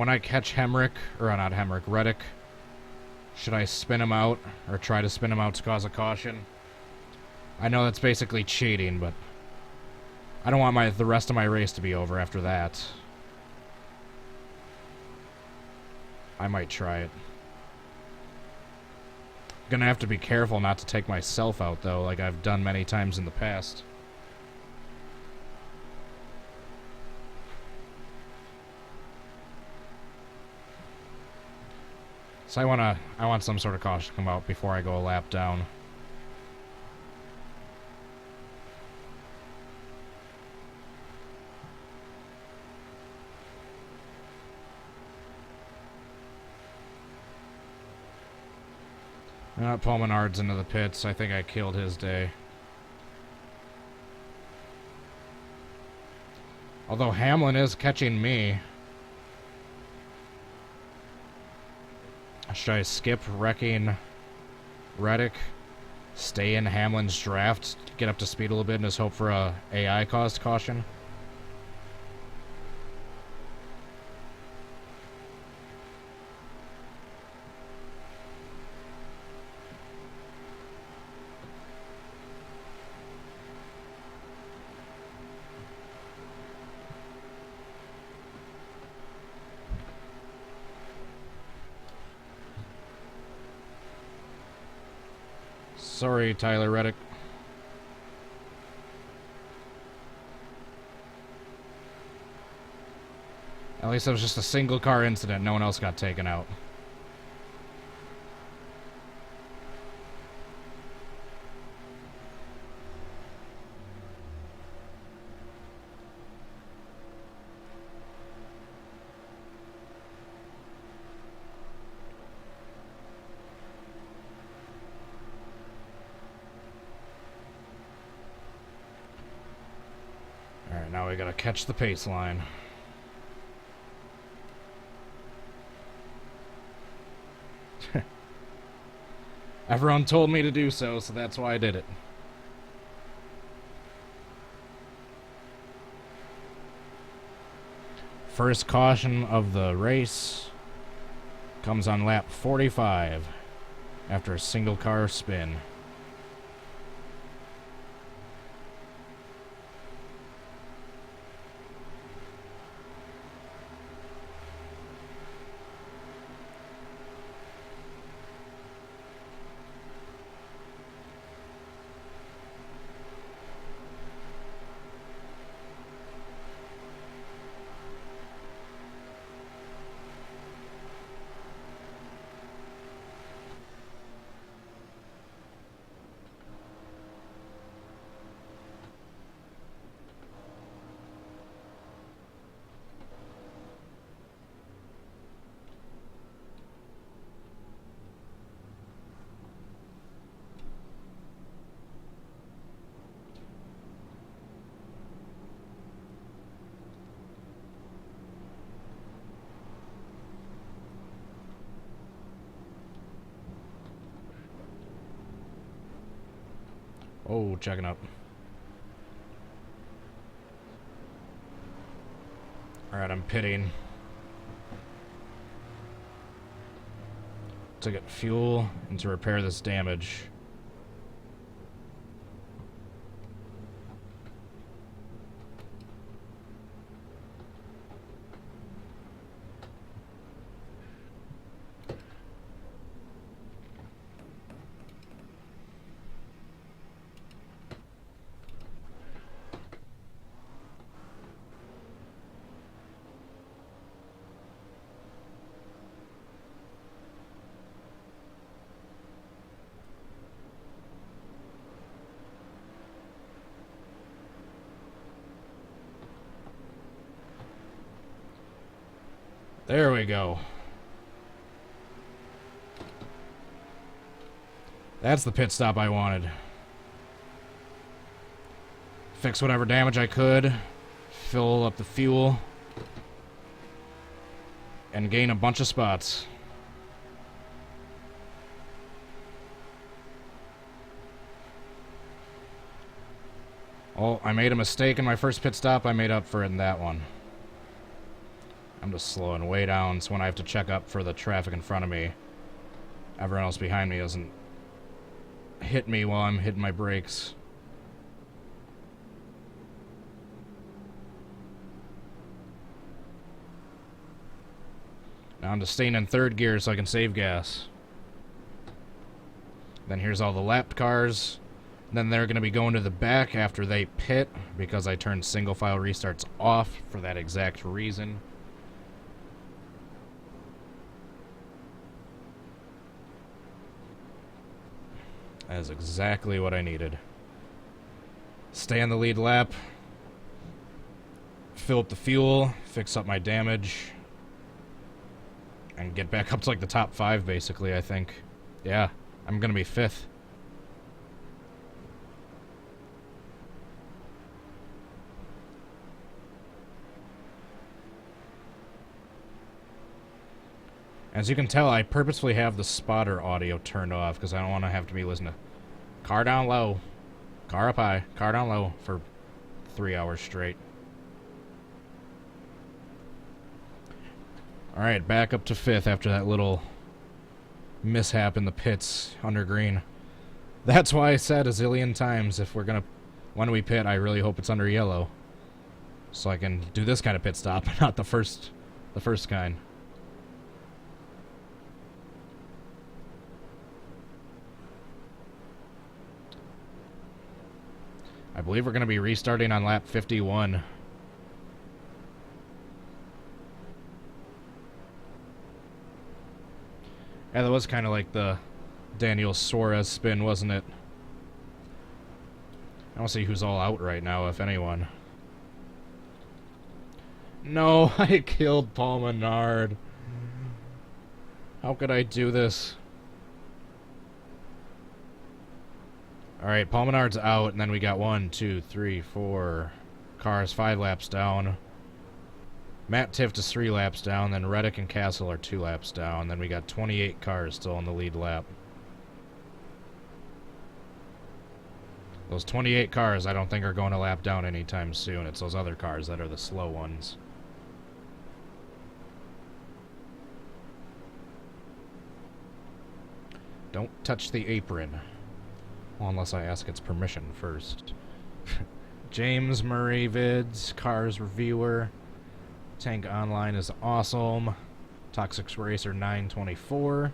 when I catch Hemrick, or not Hemrick, Reddick, should I spin him out, or try to spin him out to cause a caution? I know that's basically cheating, but I don't want the rest of my race to be over after that. I might try it. Gonna have to be careful not to take myself out, though, like I've done many times in the past. So I want some sort of caution to come out before I go a lap down. Paul Menard's into the pits. I think I killed his day. Although Hamlin is catching me. Should I skip wrecking Reddick? Stay in Hamlin's draft? Get up to speed a little bit and just hope for a AI-caused caution? Sorry, Tyler Reddick. At least it was just a single car incident. No one else got taken out. Now we gotta catch the pace line. Everyone told me to do so, so that's why I did it. First caution of the race comes on lap 45 after a single car spin. Oh, checking up. Alright, I'm pitting. To get fuel and to repair this damage. There we go. That's the pit stop I wanted. Fix whatever damage I could, fill up the fuel, and gain a bunch of spots. Oh, I made a mistake in my first pit stop. I made up for it in that one. I'm just slowing way down, so when I have to check up for the traffic in front of me, everyone else behind me doesn't hit me while I'm hitting my brakes. Now I'm just staying in third gear so I can save gas. Then here's all the lapped cars. Then they're going to be going to the back after they pit, because I turned single file restarts off for that exact reason. That is exactly what I needed. Stay on the lead lap, fill up the fuel, fix up my damage, and get back up to like the top 5, basically, I think. Yeah, I'm gonna be 5th. As you can tell, I purposefully have the spotter audio turned off because I don't want to have to be listening to car down low, car up high, car down low for 3 hours straight. Alright, back up to 5th after that little mishap in the pits under green. That's why I said a zillion times, if we're gonna, when we pit, I really hope it's under yellow, so I can do this kind of pit stop, not the first kind. I believe we're going to be restarting on lap 51. Yeah, that was kind of like the Daniel Suarez spin, wasn't it? I don't see who's all out right now, if anyone. No, I killed Paul Menard. How could I do this? Alright, Paul Menard's out, and then we got 1, 2, 3, 4 cars 5 laps down. Matt Tifft is 3 laps down, then Reddick and Castle are 2 laps down, then we got 28 cars still in the lead lap. Those 28 cars I don't think are going to lap down anytime soon. It's those other cars that are the slow ones. Don't touch the apron. Well, unless I ask its permission first. James Murray Vids, Cars Reviewer. Tank Online is awesome. Toxic Racer 924.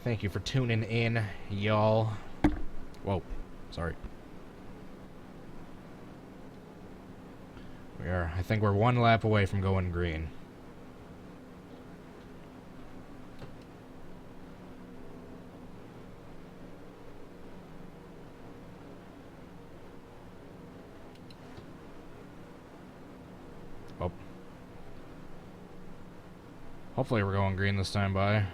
Thank you for tuning in, y'all. Whoa, sorry. I think we're 1 lap away from going green. Oh. Hopefully we're going green this time by. I'm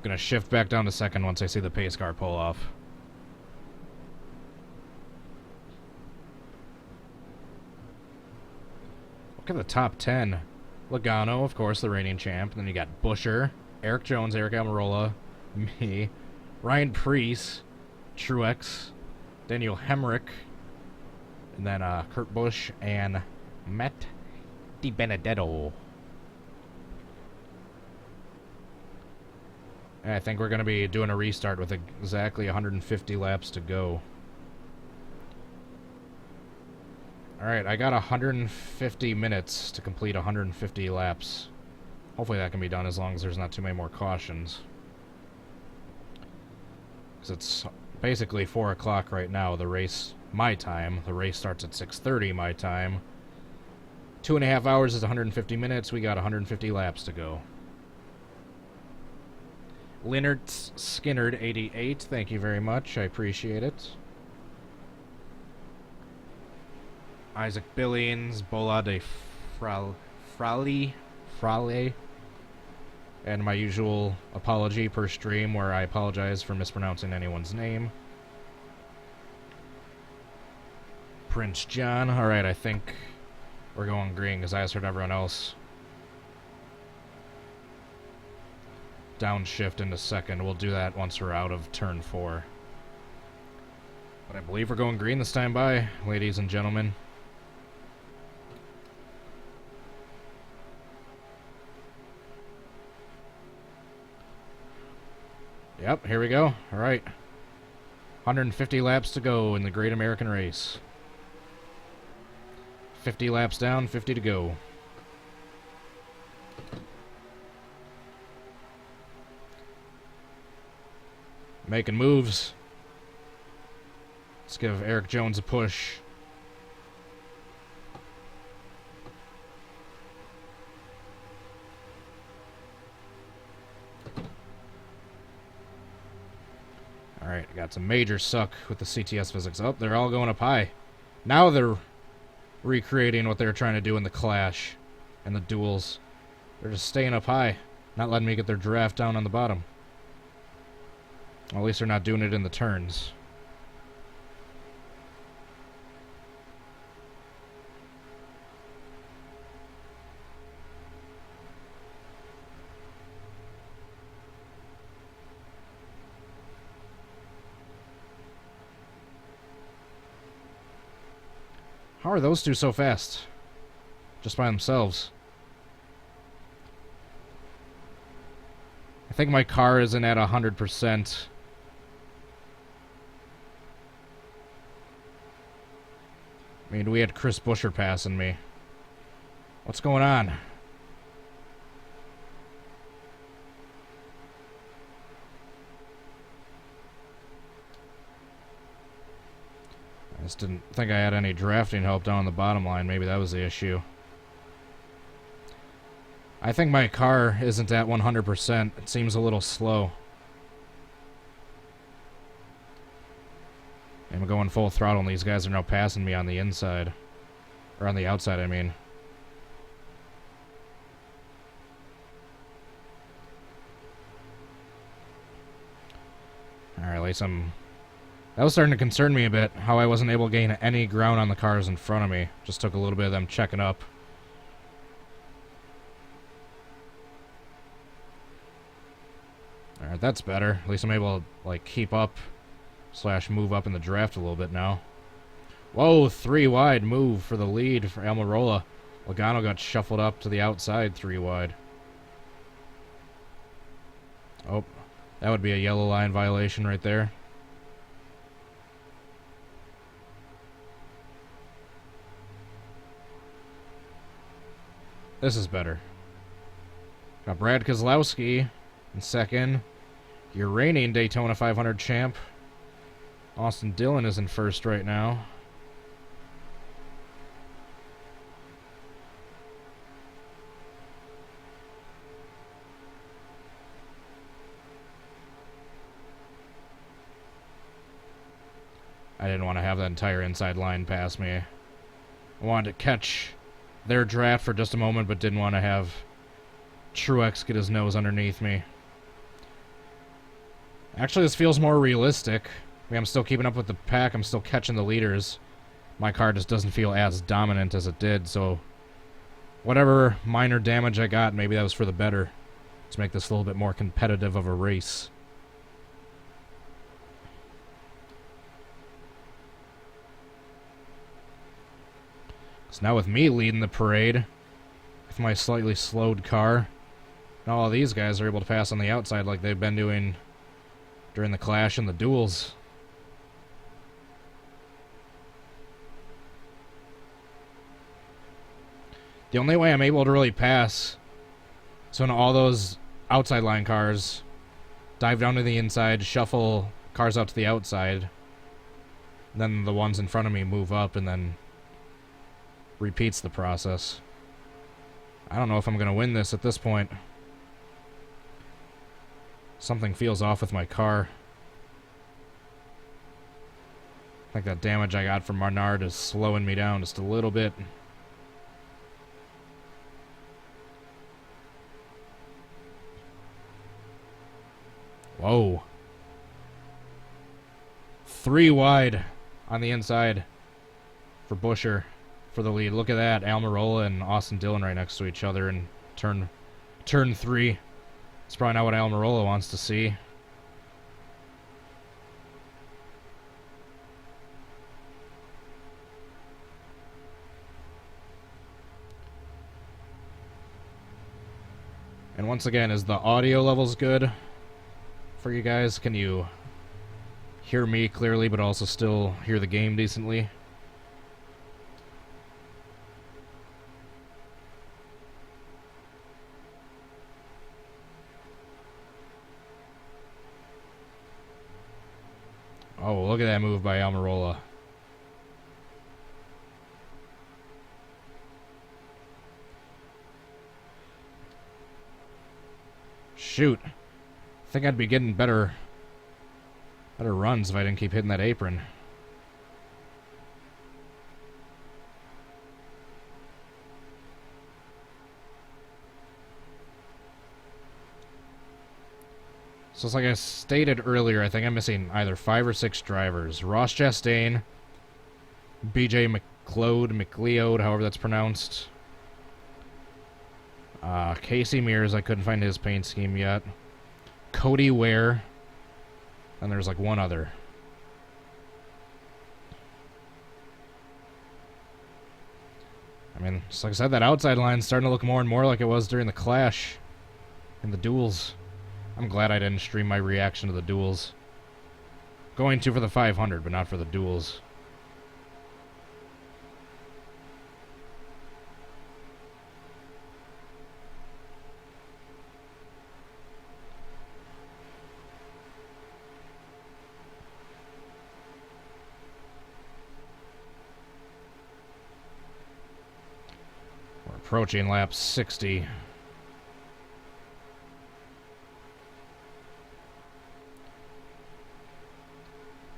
gonna shift back down to second once I see the pace car pull off. Look at the top 10. Logano, of course, the reigning champ. And then you got Buescher, Eric Jones, Eric Almirola, me, Ryan Preece, Truex, Daniel Hemrick, and then Kurt Busch and Matt DiBenedetto. And I think we're going to be doing a restart with exactly 150 laps to go. Alright, I got 150 minutes to complete 150 laps. Hopefully that can be done as long as there's not too many more cautions. Because it's basically 4 o'clock right now, the race, my time. The race starts at 6:30 my time. 2.5 hours is 150 minutes. We got 150 laps to go. Leonard Skinnerd 88, thank you very much. I appreciate it. Isaac Billings, Bola de Frale, and my usual apology per stream where I apologize for mispronouncing anyone's name. Prince John, alright, I think we're going green because I just heard everyone else downshift into second. We'll do that once we're out of turn 4. But I believe we're going green this time by, ladies and gentlemen. Yep, here we go. All right. 150 laps to go in the Great American Race. 50 laps down, 50 to go. Making moves. Let's give Eric Jones a push. Alright, got some major suck with the CTS physics. Oh, they're all going up high. Now they're recreating what they were trying to do in the Clash and the duels. They're just staying up high, not letting me get their draft down on the bottom. Well, at least they're not doing it in the turns. How are those two so fast? Just by themselves. I think my car isn't at 100%. I mean, we had Chris Buescher passing me. What's going on? I just didn't think I had any drafting help down the bottom line. Maybe that was the issue. I think my car isn't at 100%. It seems a little slow. I'm going full throttle, and these guys are now passing me on the inside. Or on the outside, I mean. Alright, at least I'm... That was starting to concern me a bit, how I wasn't able to gain any ground on the cars in front of me. Just took a little bit of them checking up. Alright, that's better. At least I'm able to, like, keep up / move up in the draft a little bit now. Whoa, 3 wide move for the lead for Almirola. Logano got shuffled up to the outside 3 wide. Oh, that would be a yellow line violation right there. This is better. Got Brad Keselowski in second. Your reigning Daytona 500 champ, Austin Dillon, is in first right now. I didn't want to have that entire inside line pass me. I wanted to catch their draft for just a moment, but didn't want to have Truex get his nose underneath me. Actually, this feels more realistic. I mean, I'm still keeping up with the pack. I'm still catching the leaders. My car just doesn't feel as dominant as it did, so whatever minor damage I got, maybe that was for the better to make this a little bit more competitive of a race. So now with me leading the parade, with my slightly slowed car, now all these guys are able to pass on the outside like they've been doing during the Clash and the duels. The only way I'm able to really pass is when all those outside line cars dive down to the inside, shuffle cars out to the outside, then the ones in front of me move up, and then repeats the process. I don't know if I'm going to win this at this point. Something feels off with my car. I think that damage I got from Marnard is slowing me down just a little bit. Whoa. 3 wide on the inside for Buescher for the lead. Look at that. Almirola and Austin Dillon right next to each other in turn 3. It's probably not what Almirola wants to see. And once again, is the audio levels good for you guys? Can you hear me clearly but also still hear the game decently? Oh, look at that move by Almirola. Shoot. I think I'd be getting better runs if I didn't keep hitting that apron. So it's like I stated earlier, I think I'm missing either 5 or 6 drivers. Ross Chastain, BJ McLeod, however that's pronounced. Casey Mears, I couldn't find his paint scheme yet. Cody Ware. And there's like one other. I mean, just like I said, that outside line's starting to look more and more like it was during the clash in the duels. I'm glad I didn't stream my reaction to the duels. Going to for the 500, but not for the duels. We're approaching lap 60.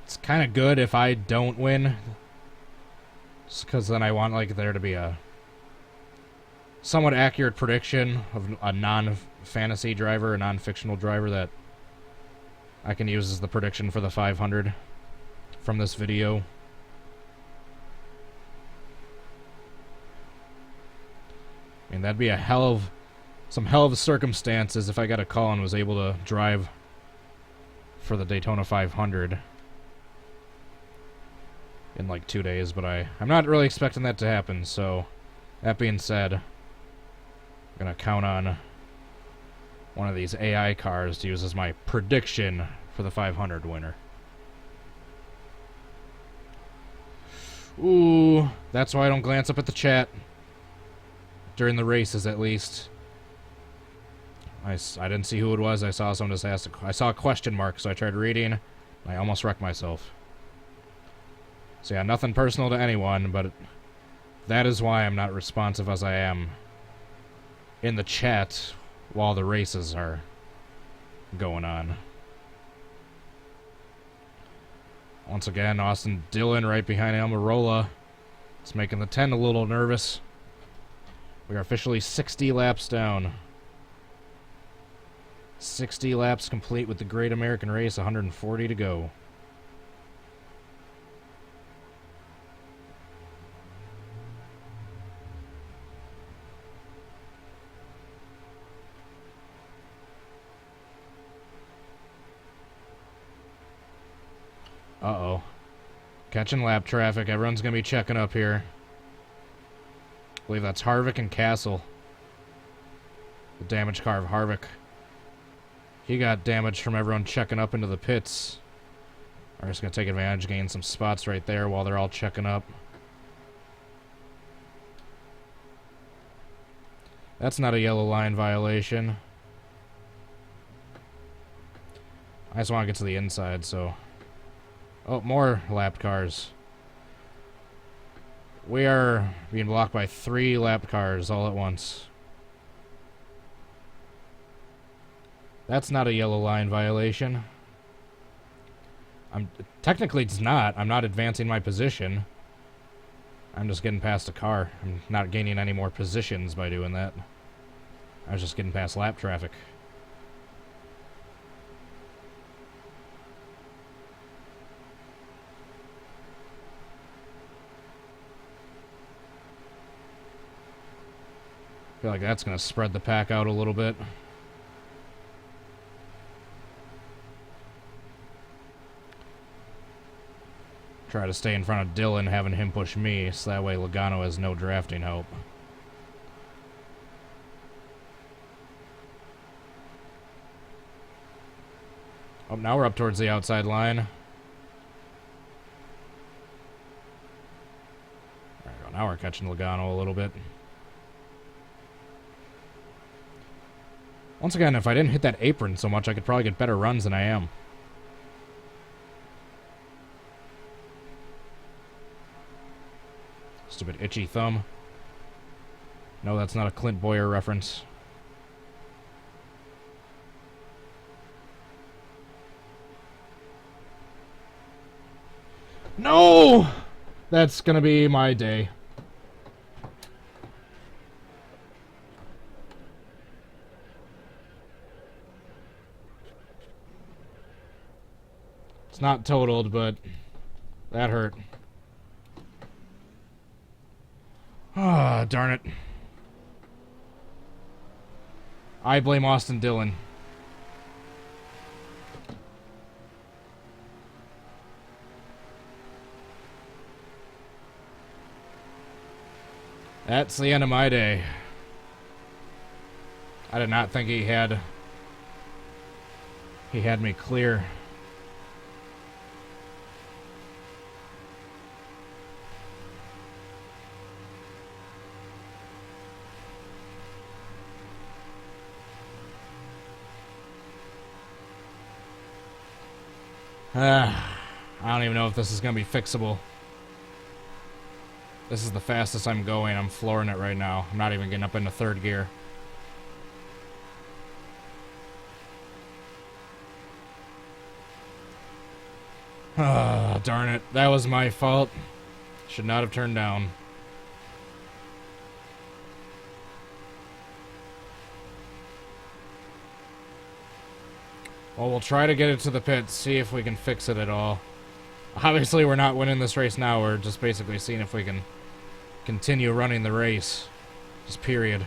It's kind of good if I don't win, just because then I want like there to be a somewhat accurate prediction of a non-fantasy driver, a non-fictional driver that I can use as the prediction for the 500 from this video. I mean, that'd be some hell of circumstances if I got a call and was able to drive for the Daytona 500 in like 2 days, but I'm not really expecting that to happen. So that being said, I'm gonna count on one of these AI cars to use as my prediction for the 500 winner. Ooh, that's why I don't glance up at the chat during the races, at least. I didn't see who it was. I saw someone just asked. I saw a question mark, so I tried reading. I almost wrecked myself. So yeah, nothing personal to anyone, but that is why I'm not responsive as I am in the chat while the races are going on. Once again, Austin Dillon right behind Almirola. It's making the 10 a little nervous. We are officially 60 laps down. 60 laps complete with the Great American Race, 140 to go. Uh-oh. Catching lap traffic. Everyone's going to be checking up here. I believe that's Harvick and Castle. The damaged car of Harvick. He got damaged from everyone checking up into the pits. I'm just going to take advantage, gain some spots right there while they're all checking up. That's not a yellow line violation. I just want to get to the inside, so... Oh, more lapped cars. We are being blocked by 3 lapped cars all at once. That's not a yellow line violation. Technically it's not. I'm not advancing my position. I'm just getting past a car. I'm not gaining any more positions by doing that. I was just getting past lap traffic. I feel like that's going to spread the pack out a little bit. Try to stay in front of Dillon, having him push me, so that way Logano has no drafting hope. Oh, now we're up towards the outside line. There we go. Now we're catching Logano a little bit. Once again, if I didn't hit that apron so much, I could probably get better runs than I am. Stupid itchy thumb. No, that's not a Clint Boyer reference. No! That's gonna be my day. It's not totaled, but that hurt. Ah, darn it. I blame Austin Dillon. That's the end of my day. I did not think he had me clear. I don't even know if this is going to be fixable. This is the fastest I'm going. I'm flooring it right now. I'm not even getting up into third gear. Ah, darn it. That was my fault. Should not have turned down. Well, we'll try to get it to the pits, see if we can fix it at all. Obviously, we're not winning this race now. We're just basically seeing if we can continue running the race. Just period.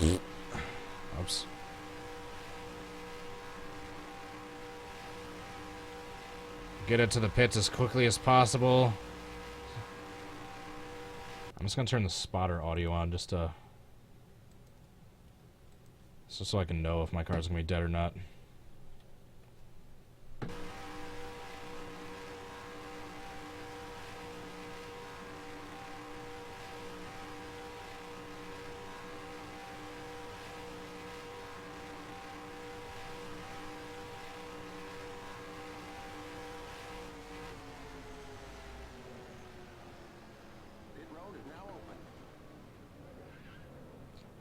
Oops. Get it to the pits as quickly as possible. I'm just gonna turn the spotter audio on just so I can know if my car's gonna be dead or not.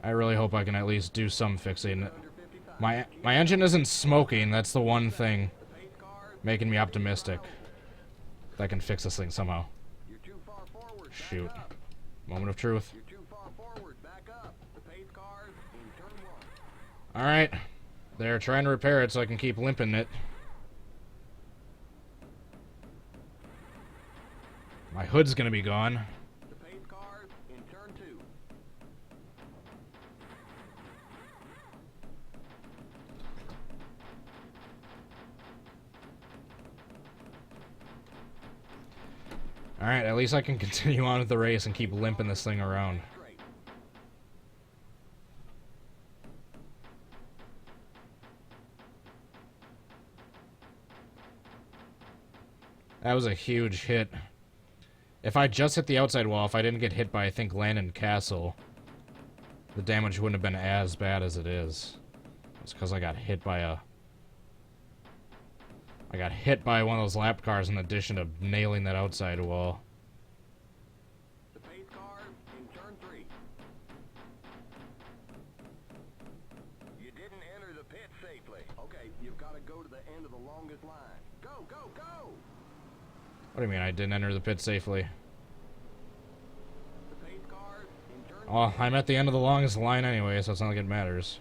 I really hope I can at least do some fixing. My engine isn't smoking. That's the one thing making me optimistic that I can fix this thing somehow. Shoot. Moment of truth. Alright. They're trying to repair it so I can keep limping it. My hood's gonna be gone. Alright, at least I can continue on with the race and keep limping this thing around. That was a huge hit. If I just hit the outside wall, if I didn't get hit by, I think, Landon Castle, the damage wouldn't have been as bad as it is. It's because I got hit by one of those lap cars in addition to nailing that outside wall. The pace car in turn 3. You didn't enter the pit safely. Okay, you've got to go to the end of the longest line. Go, go, go! What do you mean I didn't enter the pit safely? The pace car in turn 3. Oh, I'm at the end of the longest line anyway, so it's not like it matters.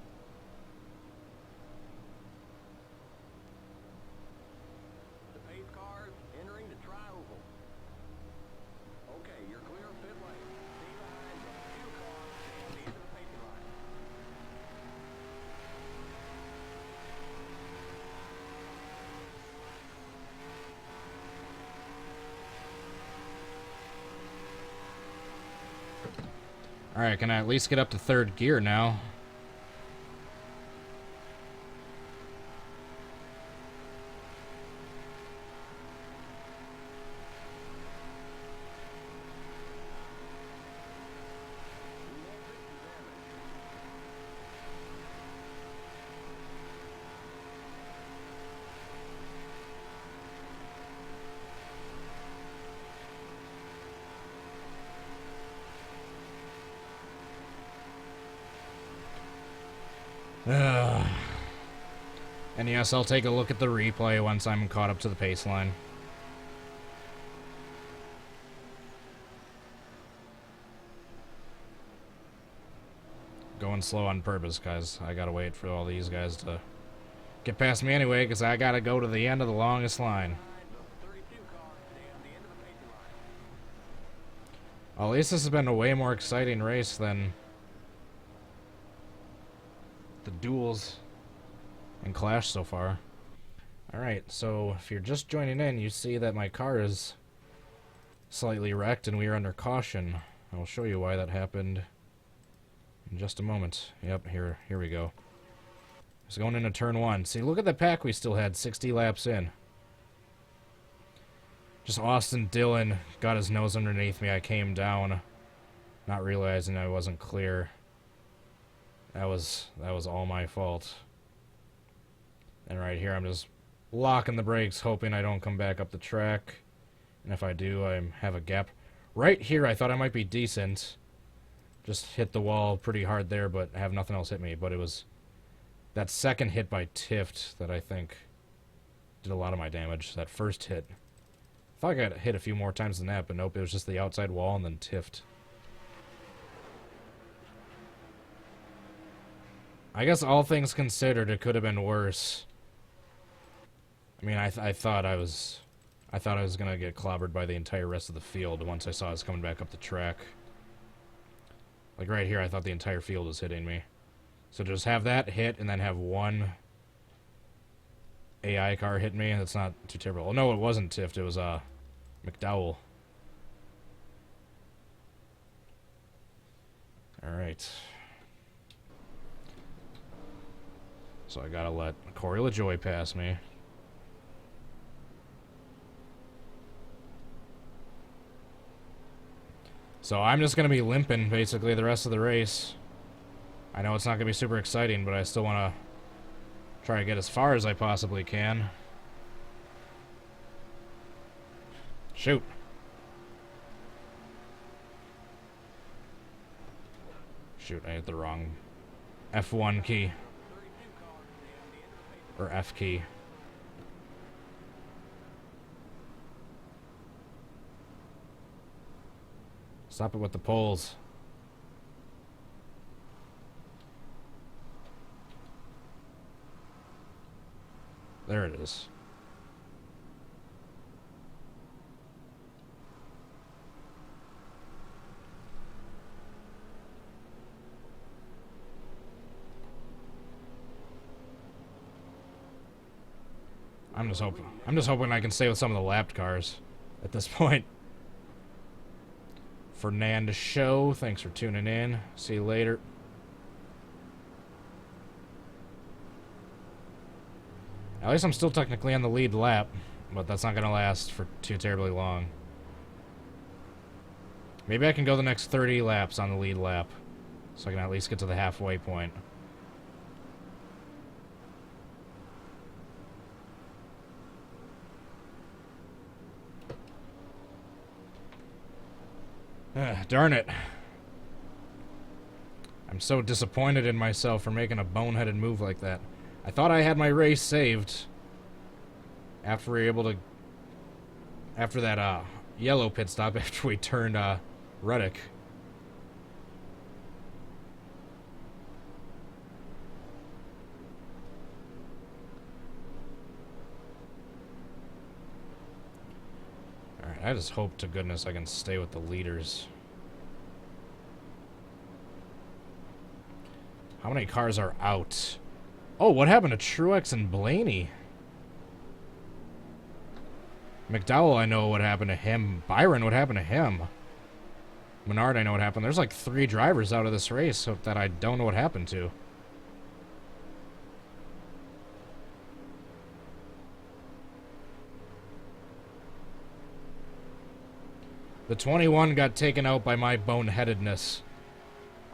Alright, can I at least get up to third gear now? And yes, I'll take a look at the replay once I'm caught up to the pace line. Going slow on purpose, guys. I gotta wait for all these guys to get past me anyway, because I gotta go to the end of the longest line. Well, at least this has been a way more exciting race than the duels and Clash so far. Alright, so if you're just joining in, you see that my car is slightly wrecked and we are under caution. I will show you why that happened in just a moment. Yep, here we go. It's going into turn 1. See, look at the pack we still had 60 laps in. Just Austin Dillon got his nose underneath me. I came down, not realizing I wasn't clear. That was all my fault. And right here, I'm just locking the brakes, hoping I don't come back up the track. And if I do, I have a gap. Right here, I thought I might be decent. Just hit the wall pretty hard there, but have nothing else hit me. But it was that second hit by Tift that I think did a lot of my damage. That first hit. I thought I got hit a few more times than that, but nope, it was just the outside wall and then Tift. I guess all things considered, it could have been worse. I mean, I thought I was gonna get clobbered by the entire rest of the field once I saw us coming back up the track. Like right here, I thought the entire field was hitting me. So just have that hit and then have one AI car hit me, and that's not too terrible. Oh no, it wasn't Tift. It was McDowell. All right. So I gotta let Corey LaJoy pass me. So I'm just going to be limping, basically, the rest of the race. I know it's not going to be super exciting, but I still want to try to get as far as I possibly can. Shoot. Shoot, I hit the wrong F1 key. Or F key. Stop it with the poles. There it is. I'm just hoping I can stay with some of the lapped cars at this point. Fernand Show, thanks for tuning in. See you later. At least I'm still technically on the lead lap, but that's not going to last for too terribly long. Maybe I can go the next 30 laps on the lead lap, so I can at least get to the halfway point. Darn it. I'm so disappointed in myself for making a boneheaded move like that. I thought I had my race saved after we were able to... After that yellow pit stop, after we turned Reddick. Alright, I just hope to goodness I can stay with the leaders. How many cars are out? Oh, what happened to Truex and Blaney? McDowell, I know what happened to him. Byron, what happened to him? Menard, I know what happened. There's like 3 drivers out of this race that I don't know what happened to. The 21 got taken out by my boneheadedness.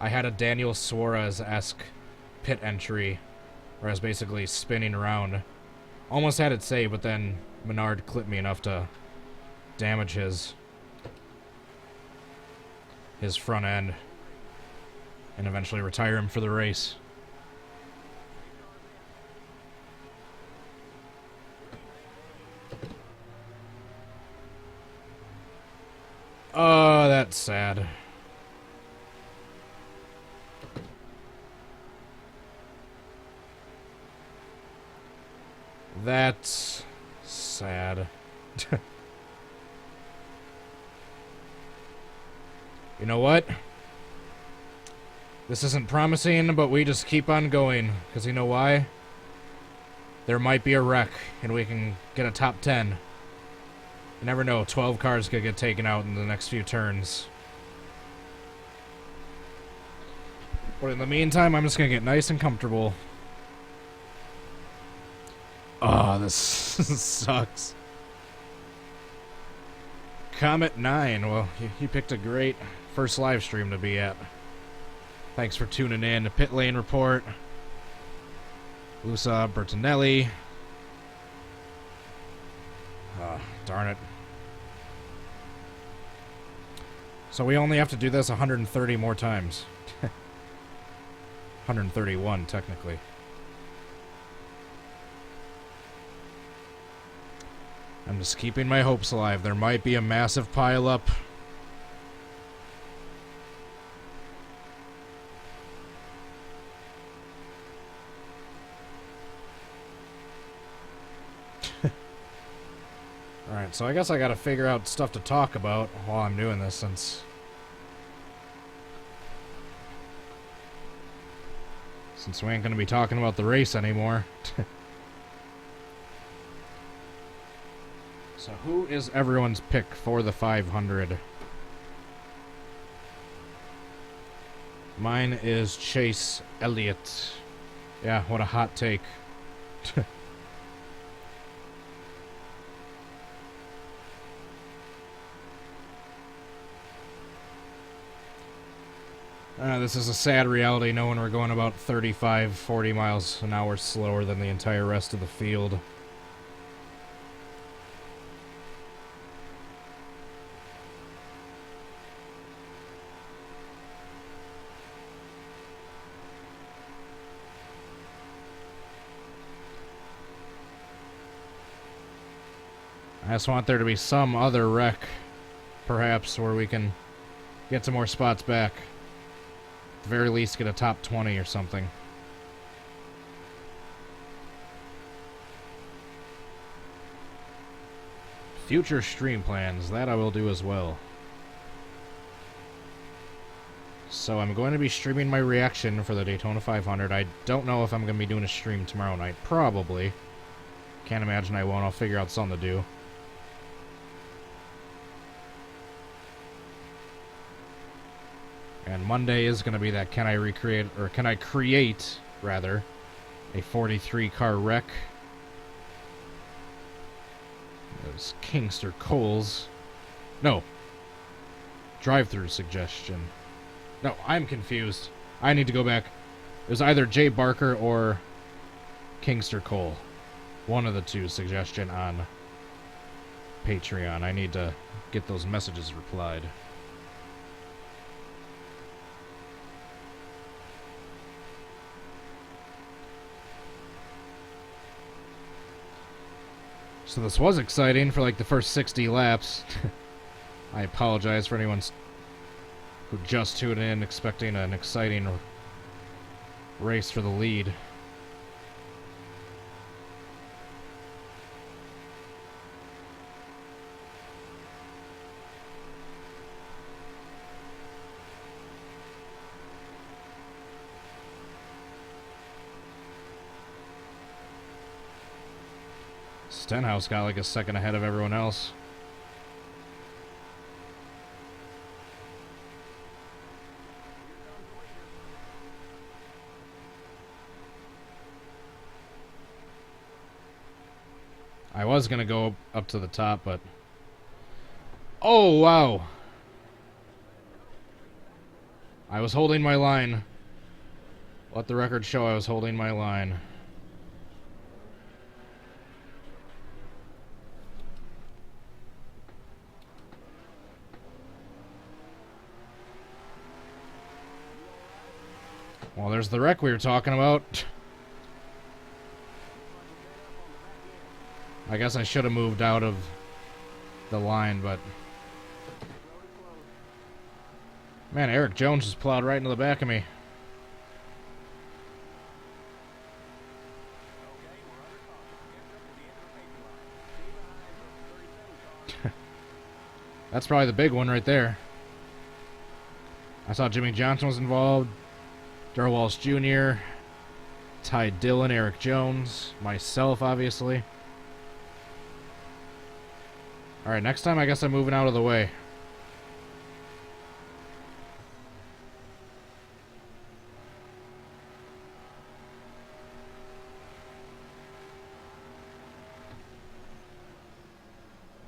I had a Daniel Suarez-esque pit entry where I was basically spinning around. Almost had it saved, but then Menard clipped me enough to damage his front end and eventually retire him for the race. Oh, that's sad. That's sad. You know what? This isn't promising, but we just keep on going. Because you know why? There might be a wreck, and we can get a top 10. You never know, 12 cars could get taken out in the next few turns. But in the meantime, I'm just going to get nice and comfortable. Oh, this sucks. Comet 9, well, he picked a great first live stream to be at. Thanks for tuning in. Pit Lane Report. Lusa Bertinelli. Darn it. So we only have to do this 130 more times. 131, technically. I'm just keeping my hopes alive. There might be a massive pileup. Alright, so I guess I gotta figure out stuff to talk about while I'm doing this, since we ain't gonna be talking about the race anymore. So who is everyone's pick for the 500? Mine is Chase Elliott. Yeah, what a hot take. This is a sad reality knowing we're going about 35, 40 miles an hour slower than the entire rest of the field. I just want there to be some other wreck, perhaps, where we can get some more spots back. At the very least, get a top 20 or something. Future stream plans, that I will do as well. So I'm going to be streaming my reaction for the Daytona 500. I don't know if I'm going to be doing a stream tomorrow night. Probably. Can't imagine I won't. I'll figure out something to do. And Monday is going to be that can I create, rather, a 43 car wreck. There's Kingster Coles. No. Drive-through suggestion. No, I'm confused. I need to go back. It was either Jay Barker or Kingster Cole. One of the two suggestion on Patreon. I need to get those messages replied. So this was exciting for like the first 60 laps. I apologize for anyone who just tuned in expecting an exciting race for the lead. Stenhouse got like a second ahead of everyone else. I was gonna go up to the top, but... Oh, wow! I was holding my line. Let the record show I was holding my line. Well, there's the wreck we were talking about. I guess I should have moved out of the line, but... Man, Eric Jones just plowed right into the back of me. That's probably the big one right there. I saw Jimmy Johnson was involved. Darrell Walsh Jr., Ty Dillon, Eric Jones, myself, obviously. Alright, next time I guess I'm moving out of the way.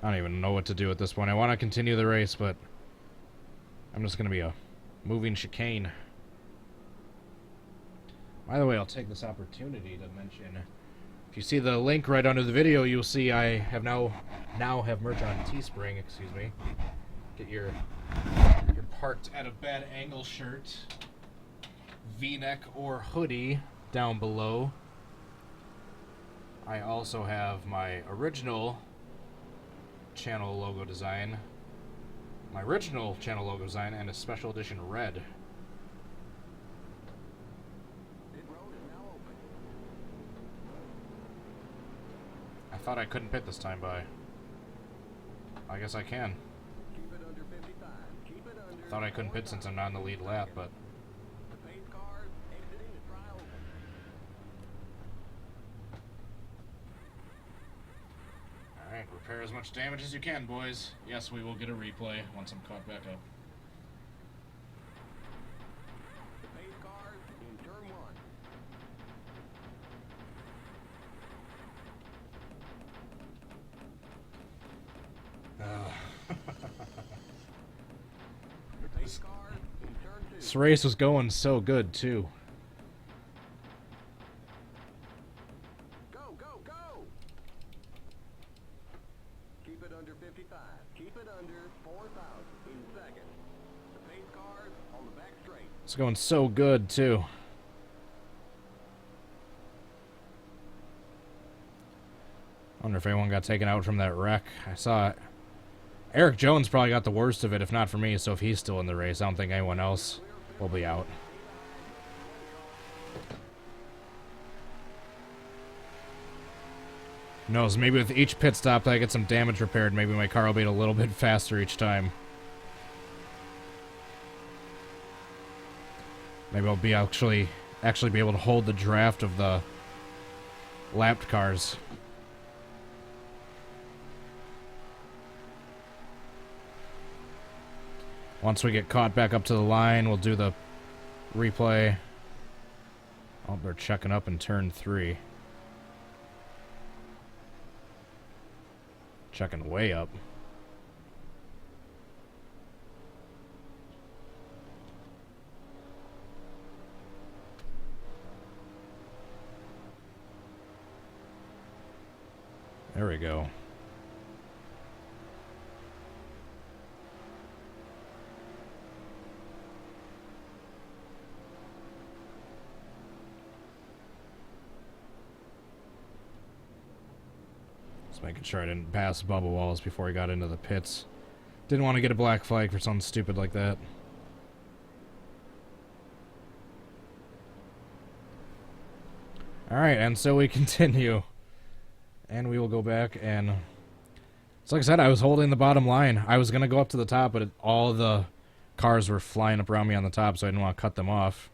I don't even know what to do at this point. I want to continue the race, but I'm just going to be a moving chicane. By the way, I'll take this opportunity to mention, if you see the link right under the video, you'll see I have now have merch on Teespring, excuse me. Get your parked at a bad angle shirt, V-neck or hoodie down below. I also have my original channel logo design, and a special edition red. I thought I couldn't pit this time, but I guess I can. I thought I couldn't pit since I'm not in the lead lap, but... Alright, repair as much damage as you can, boys. Yes, we will get a replay once I'm caught back up. This race was going so good, too. Go, go, go! Keep it under 55. Keep it under 4,000 in second. The pace cars on the back straight. It's going so good, too. I wonder if anyone got taken out from that wreck. I saw it. Eric Jones probably got the worst of it, if not for me, so if he's still in the race, I don't think anyone else will be out. Who knows, maybe with each pit stop that I get some damage repaired, maybe my car will be a little bit faster each time. Maybe I'll be actually be able to hold the draft of the lapped cars. Once we get caught back up to the line, we'll do the replay. Oh, they're checking up in turn 3. Checking way up. There we go. Making sure I didn't pass Bubba Wallace before he got into the pits. Didn't want to get a black flag for something stupid like that. Alright, and so we continue. And we will go back and... So like I said, I was holding the bottom line. I was going to go up to the top, but all the cars were flying up around me on the top, so I didn't want to cut them off.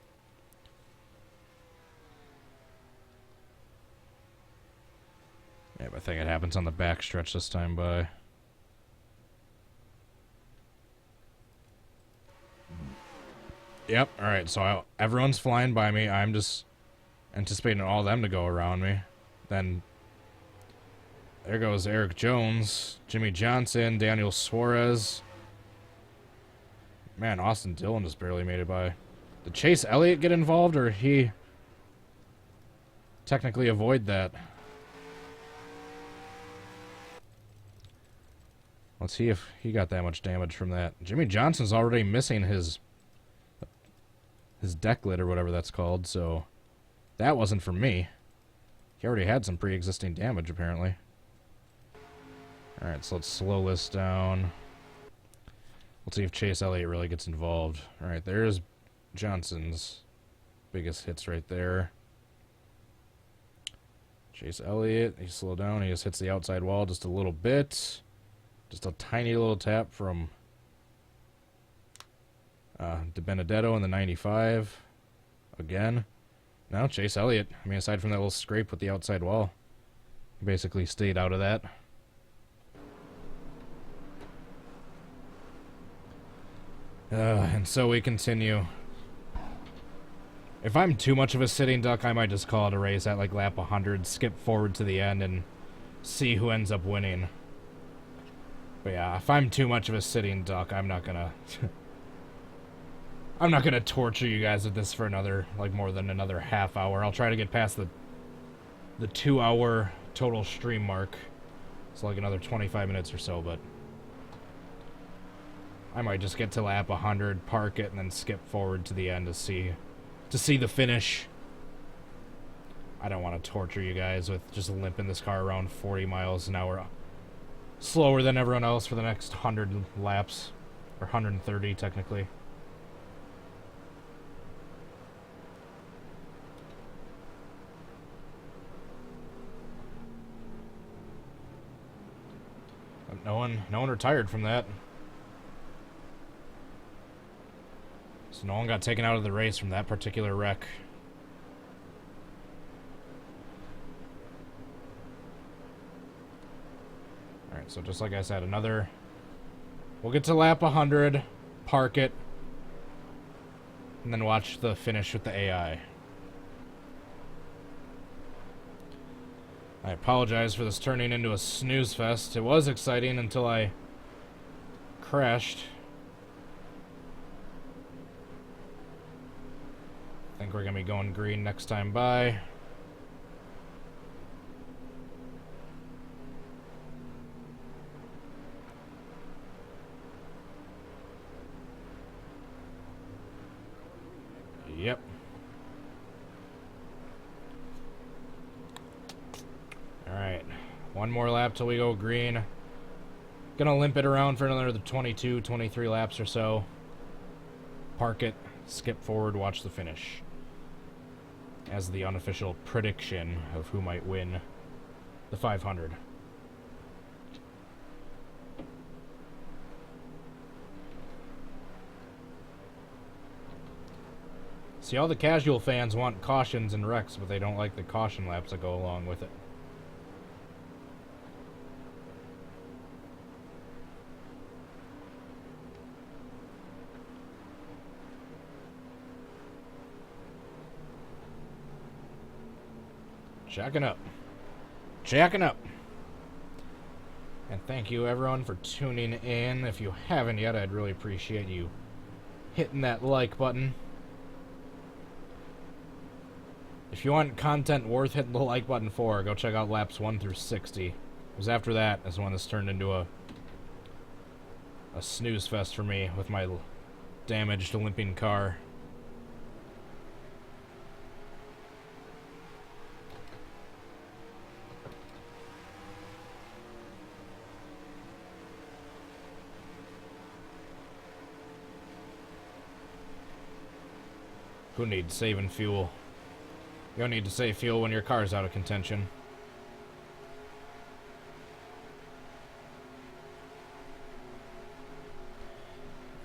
Yeah, but I think it happens on the back stretch this time by. Yep, alright, so everyone's flying by me. I'm just anticipating all of them to go around me. Then There goes Eric Jones, Jimmy Johnson, Daniel Suarez. Man, Austin Dillon just barely made it by. Did Chase Elliott get involved, or he technically avoid that? Let's see if he got that much damage from that. Jimmy Johnson's already missing his deck lid or whatever that's called, so that wasn't from me. He already had some pre-existing damage, apparently. Alright, so let's slow this down. Let's see if Chase Elliott really gets involved. Alright, there's Johnson's biggest hits right there. Chase Elliott, he slowed down. He just hits the outside wall just a little bit. Just a tiny little tap from De Benedetto in the 95. Again. Now Chase Elliott, I mean, aside from that little scrape with the outside wall, he basically stayed out of that. And so we continue. If I'm too much of a sitting duck, I might just call it a race at like lap 100, skip forward to the end, and see who ends up winning. But yeah, if I'm too much of a sitting duck, I'm not gonna... I'm not gonna torture you guys with this for another, like, more than another half hour. I'll try to get past the 2-hour total stream mark. It's like another 25 minutes or so, but... I might just get to lap 100, park it, and then skip forward to the end to see the finish. I don't want to torture you guys with just limping this car around 40 miles an hour. Slower than everyone else for the next 100 laps. Or 130, technically. But no one retired from that. So no one got taken out of the race from that particular wreck. Alright, so just like I said, we'll get to lap 100, park it, and then watch the finish with the AI. I apologize for this turning into a snooze fest. It was exciting until I crashed. I think we're going to be going green next time by. Yep. Alright. One more lap till we go green. Gonna limp it around for another 22, 23 laps or so. Park it, skip forward, watch the finish. As the unofficial prediction of who might win the 500. See, all the casual fans want cautions and wrecks, but they don't like the caution laps that go along with it. Jacking up. Jacking up. And thank you everyone for tuning in. If you haven't yet, I'd really appreciate you hitting that like button. If you want content worth hitting the like button for, go check out laps 1 through 60. Because after that is when this turned into a snooze fest for me with my damaged, limping car. Who needs saving fuel? You don't need to save fuel when your car's out of contention.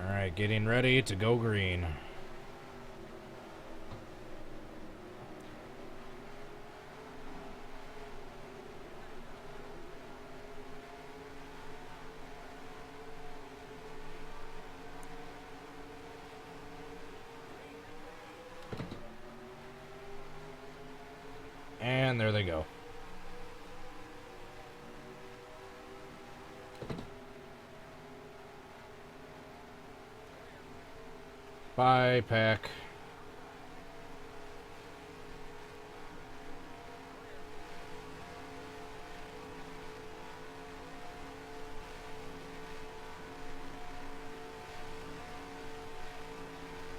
Alright, getting ready to go green. And there they go. Bye, pack.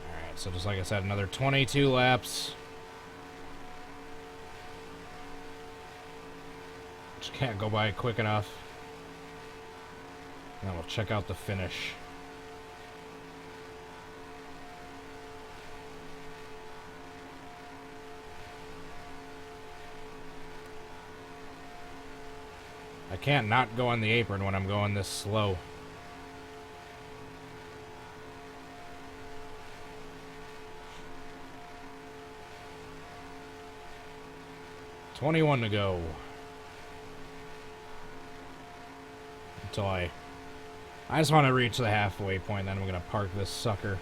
Alright, so just like I said, another 22 laps. Just can't go by quick enough. And then we'll check out the finish. I can't not go on the apron when I'm going this slow. $21 to go. Until I just want to reach the halfway point, then I'm going to park this sucker.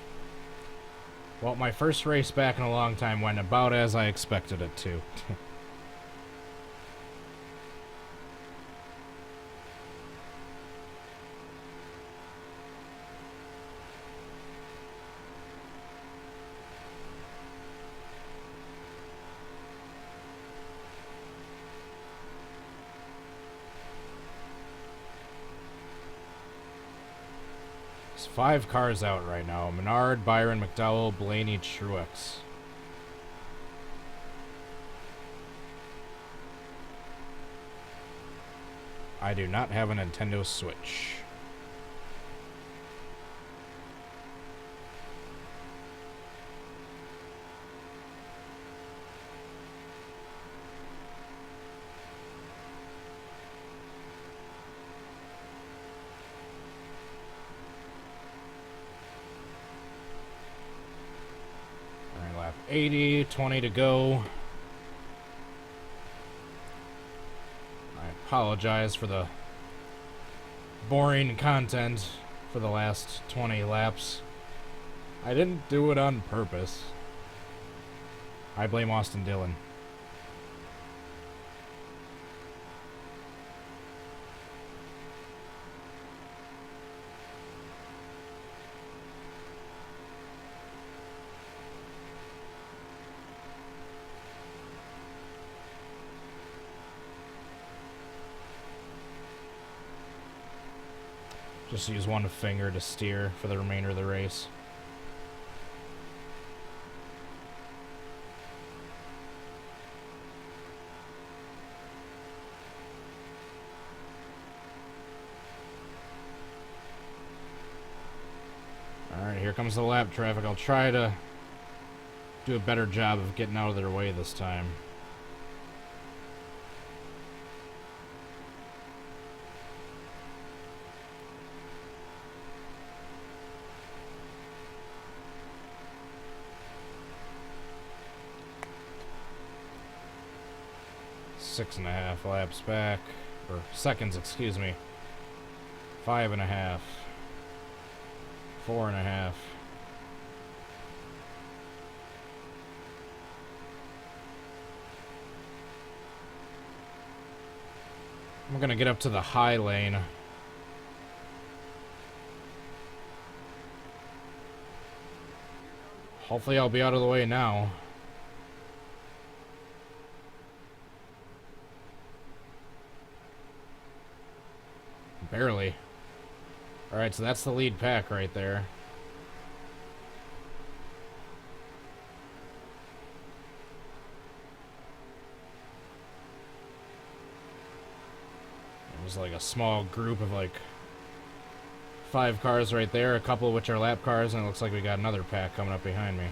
Well, my first race back in a long time went about as I expected it to. There's 5 cars out right now. Menard, Byron, McDowell, Blaney, Truex. I do not have a Nintendo Switch. Lap 80, 20 to go. I apologize for the boring content for the last 20 laps. I didn't do it on purpose. I blame Austin Dillon. Just use one finger to steer for the remainder of the race. Alright, here comes the lap traffic. I'll try to do a better job of getting out of their way this time. Six and a half laps back, or seconds, excuse me. 5.5, 4.5. I'm gonna get up to the high lane. Hopefully I'll be out of the way now. Barely. Alright, so that's the lead pack right there. There's like a small group of like 5 cars right there, a couple of which are lap cars, and it looks like we got another pack coming up behind me.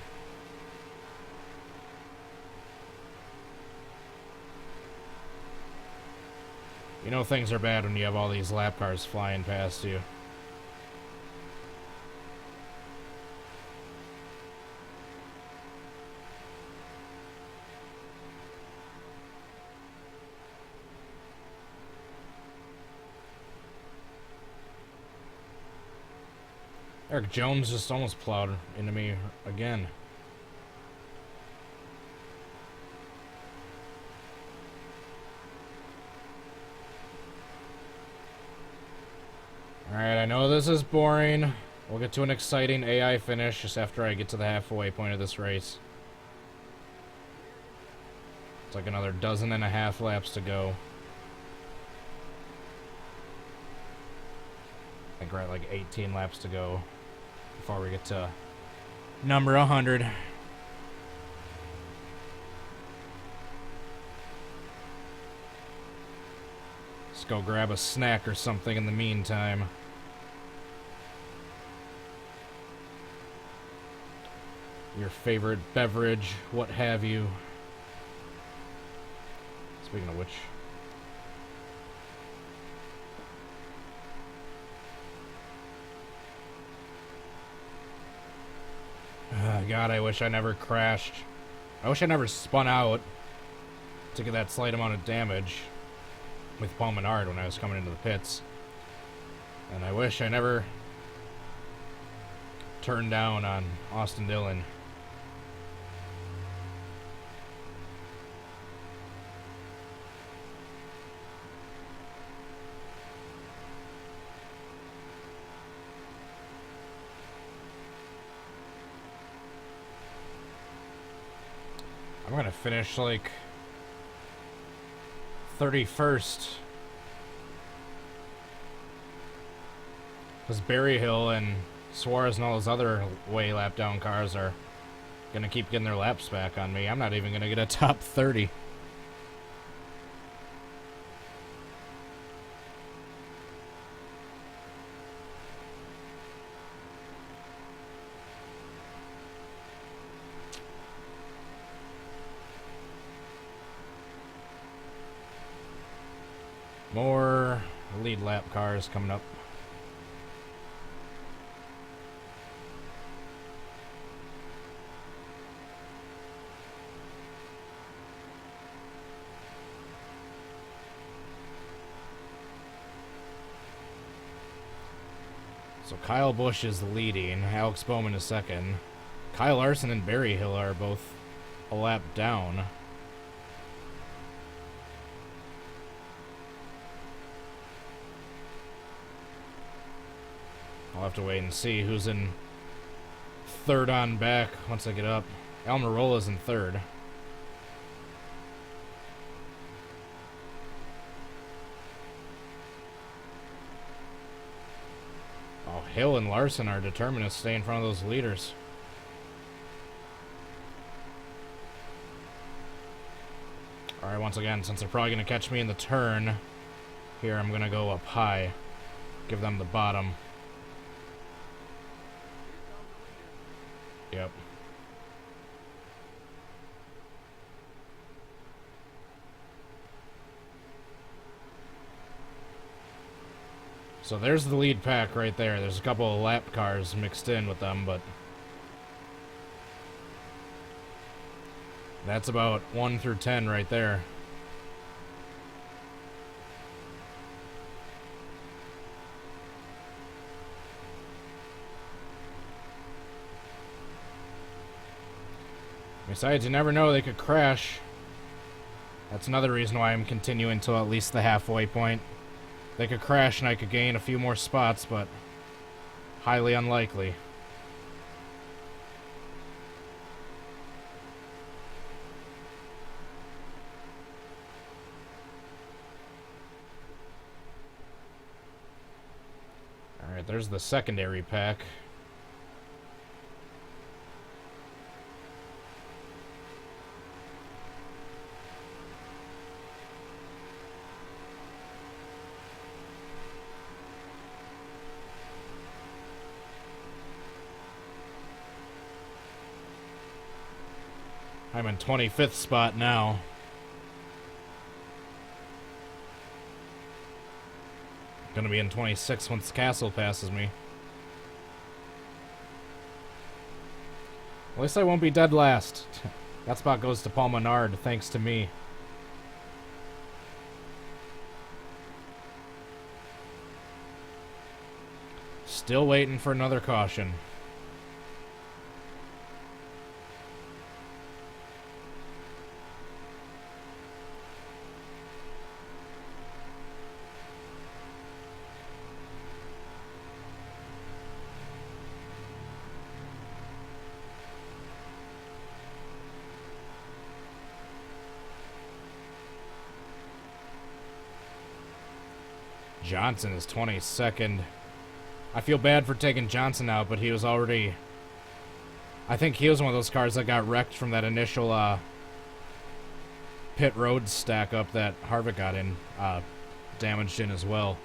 You know things are bad when you have all these lap cars flying past you. Eric Jones just almost plowed into me again. Alright, I know this is boring. We'll get to an exciting AI finish just after I get to the halfway point of this race. It's like another 12.5 laps to go. I think we're at like 18 laps to go before we get to number 100. Let's go grab a snack or something in the meantime. Your favorite beverage, what have you. Speaking of which, God, I wish I never crashed. I wish I never spun out to get that slight amount of damage with Paul Menard when I was coming into the pits. And I wish I never turned down on Austin Dillon. I'm gonna finish like 31st. Because Berryhill and Suarez and all those other way lap down cars are gonna keep getting their laps back on me. I'm not even gonna get a top 30. More lead lap cars coming up. So Kyle Busch is leading, Alex Bowman is second. Kyle Larson and Berryhill are both a lap down. I'll have to wait and see who's in third on back once I get up. Almirola's in third. Oh, Hill and Larson are determined to stay in front of those leaders. Alright, once again, since they're probably going to catch me in the turn, here I'm going to go up high. Give them the bottom. Yep. So there's the lead pack right there. There's a couple of lap cars mixed in with them, but that's about 1 through 10 right there. Besides, you never know, they could crash. That's another reason why I'm continuing till at least the halfway point. They could crash and I could gain a few more spots, but highly unlikely. Alright, there's the secondary pack. I'm in 25th spot now. Gonna be in 26th once Castle passes me. At least I won't be dead last. That spot goes to Paul Menard, thanks to me. Still waiting for another caution. Johnson is 22nd. I feel bad for taking Johnson out, but he was already... I think he was one of those cars that got wrecked from that initial pit road stack up that Harvick got in, damaged in as well.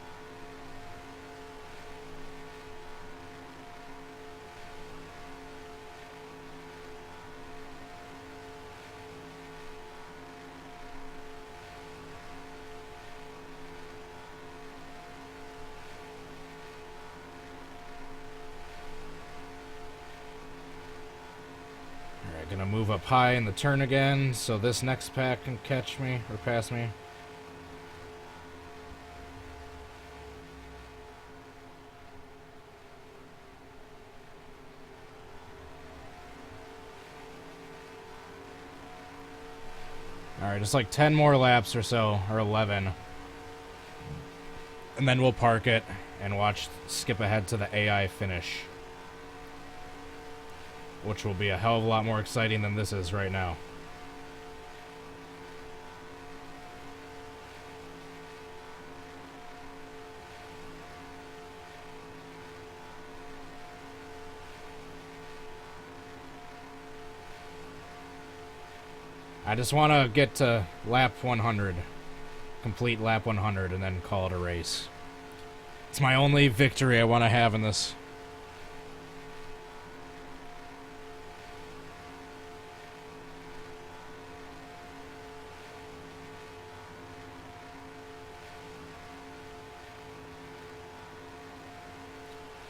Gonna move up high in the turn again, so this next pack can catch me, or pass me. Alright, just like 10 more laps or so, or 11. And then we'll park it and skip ahead to the AI finish. Which will be a hell of a lot more exciting than this is right now. I just want to get to lap 100. Complete lap 100 and then call it a race. It's my only victory I want to have in this.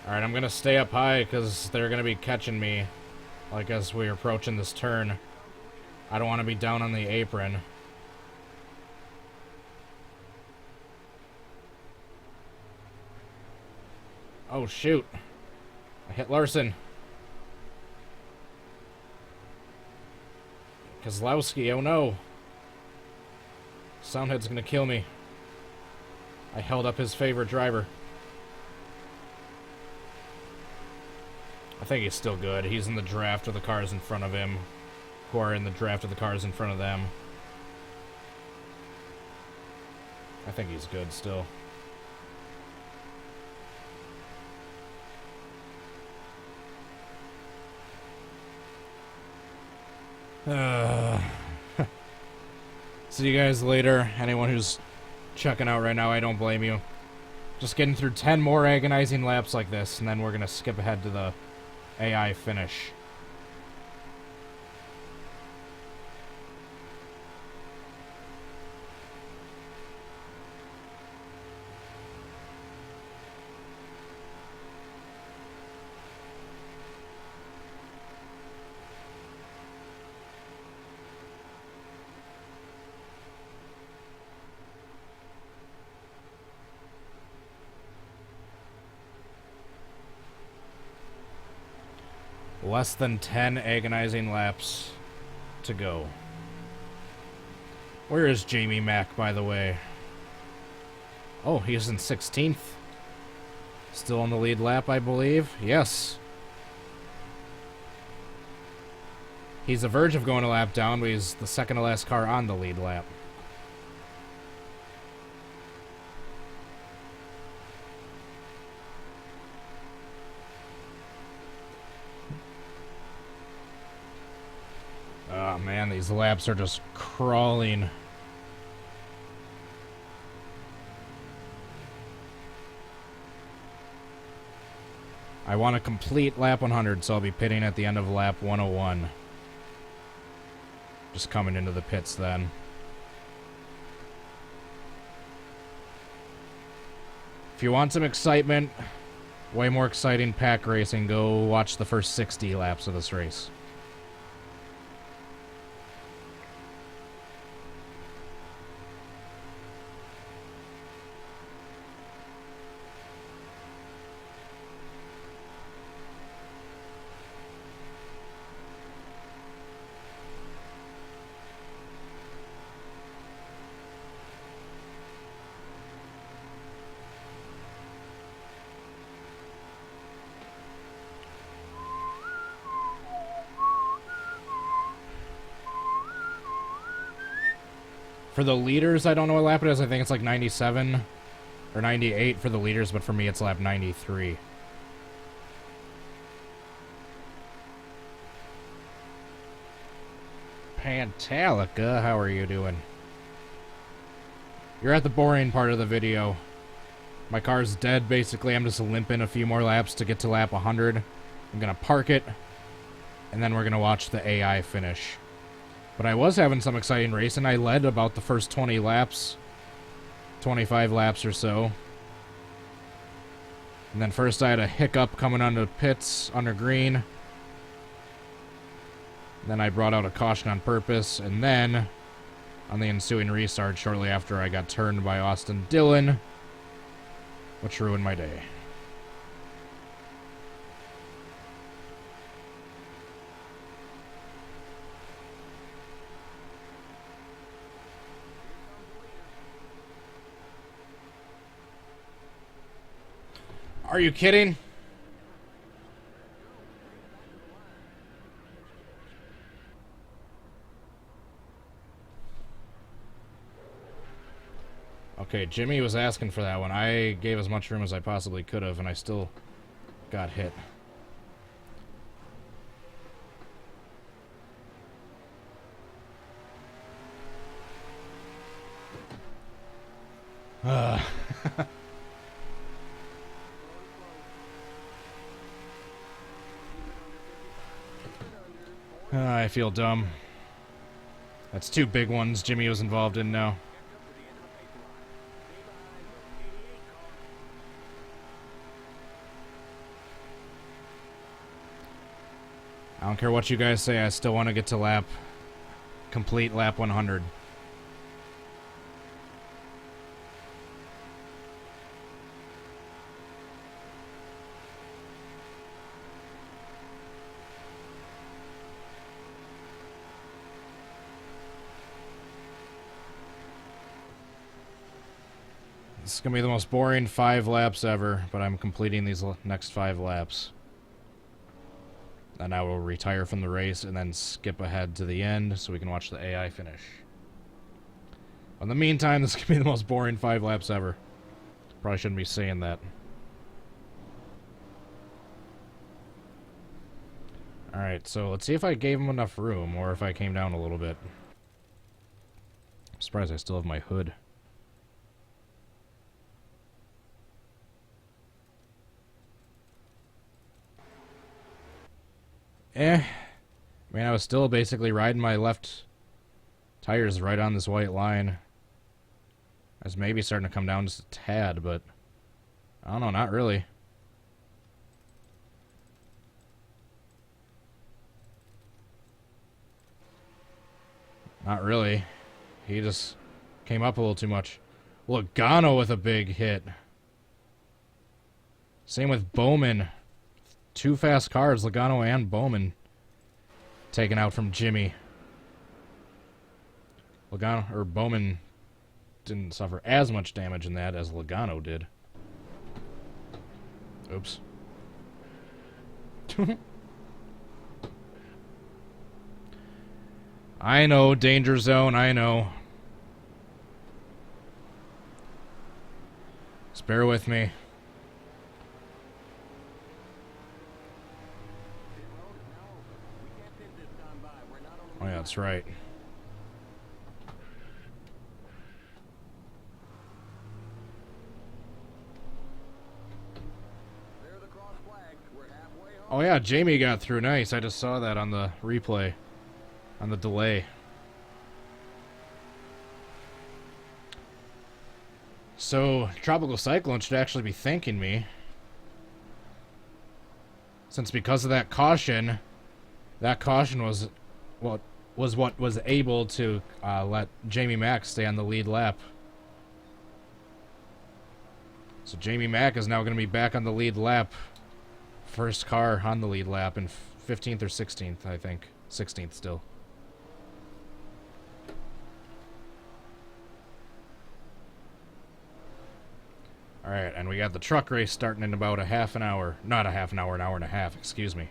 Alright, I'm gonna stay up high because they're gonna be catching me, like, as we're approaching this turn. I don't want to be down on the apron. Oh, shoot. I hit Larson. Kozlowski, oh no. Soundhead's gonna kill me. I held up his favorite driver. I think he's still good. He's in the draft of the cars in front of him, who are in the draft of the cars in front of them. I think he's good still. See you guys later. Anyone who's checking out right now, I don't blame you. Just getting through 10 more agonizing laps like this, and then we're gonna skip ahead to the AI finish. Less than 10 agonizing laps to go. Where is Jamie Mack, by the way? Oh, he's in 16th. Still on the lead lap, I believe. Yes. He's the verge of going a lap down, but he's the second to last car on the lead lap. Oh man, these laps are just crawling. I want to complete lap 100, so I'll be pitting at the end of lap 101. Just coming into the pits then. If you want some excitement, way more exciting pack racing, go watch the first 60 laps of this race. For the leaders, I don't know what lap it is. I think it's like 97. Or 98 for the leaders, but for me it's lap 93. Pantalica, how are you doing? You're at the boring part of the video. My car's dead, basically. I'm just limping a few more laps to get to lap 100. I'm gonna park it, and then we're gonna watch the AI finish. But I was having some exciting racing. I led about the first 20 laps. 25 laps or so. And then first I had a hiccup coming onto pits under green. Then I brought out a caution on purpose. And then on the ensuing restart shortly after, I got turned by Austin Dillon, which ruined my day. Are you kidding? Okay, Jimmy was asking for that one. I gave as much room as I possibly could have, and I still got hit. I feel dumb. That's two big ones Jimmy was involved in now. I don't care what you guys say, I still want to get to complete lap 100. This is going to be the most boring 5 laps ever, but I'm completing these next 5 laps. Then I will retire from the race and then skip ahead to the end so we can watch the AI finish. In the meantime, this is going to be the most boring 5 laps ever. Probably shouldn't be saying that. Alright, so let's see if I gave him enough room or if I came down a little bit. I'm surprised I still have my hood. I mean, I was still basically riding my left tires right on this white line. I was maybe starting to come down just a tad, but I don't know, not really. Not really. He just came up a little too much. Logano with a big hit. Same with Bowman. 2 fast cars, Logano and Bowman, taken out from Jimmy. Bowman didn't suffer as much damage in that as Logano did. Oops. I know, danger zone, I know. Just bear with me. Oh yeah, that's right. Oh yeah, Jamie got through. Nice. I just saw that on the replay. On the delay. So, Tropical Cyclone should actually be thanking me. Since because of that caution was what was able to let Jamie Mack stay on the lead lap. So Jamie Mack is now going to be back on the lead lap. First car on the lead lap in 15th or 16th, I think. 16th still. Alright, and we got the truck race starting in about a half an hour. Not a half an hour and a half, excuse me.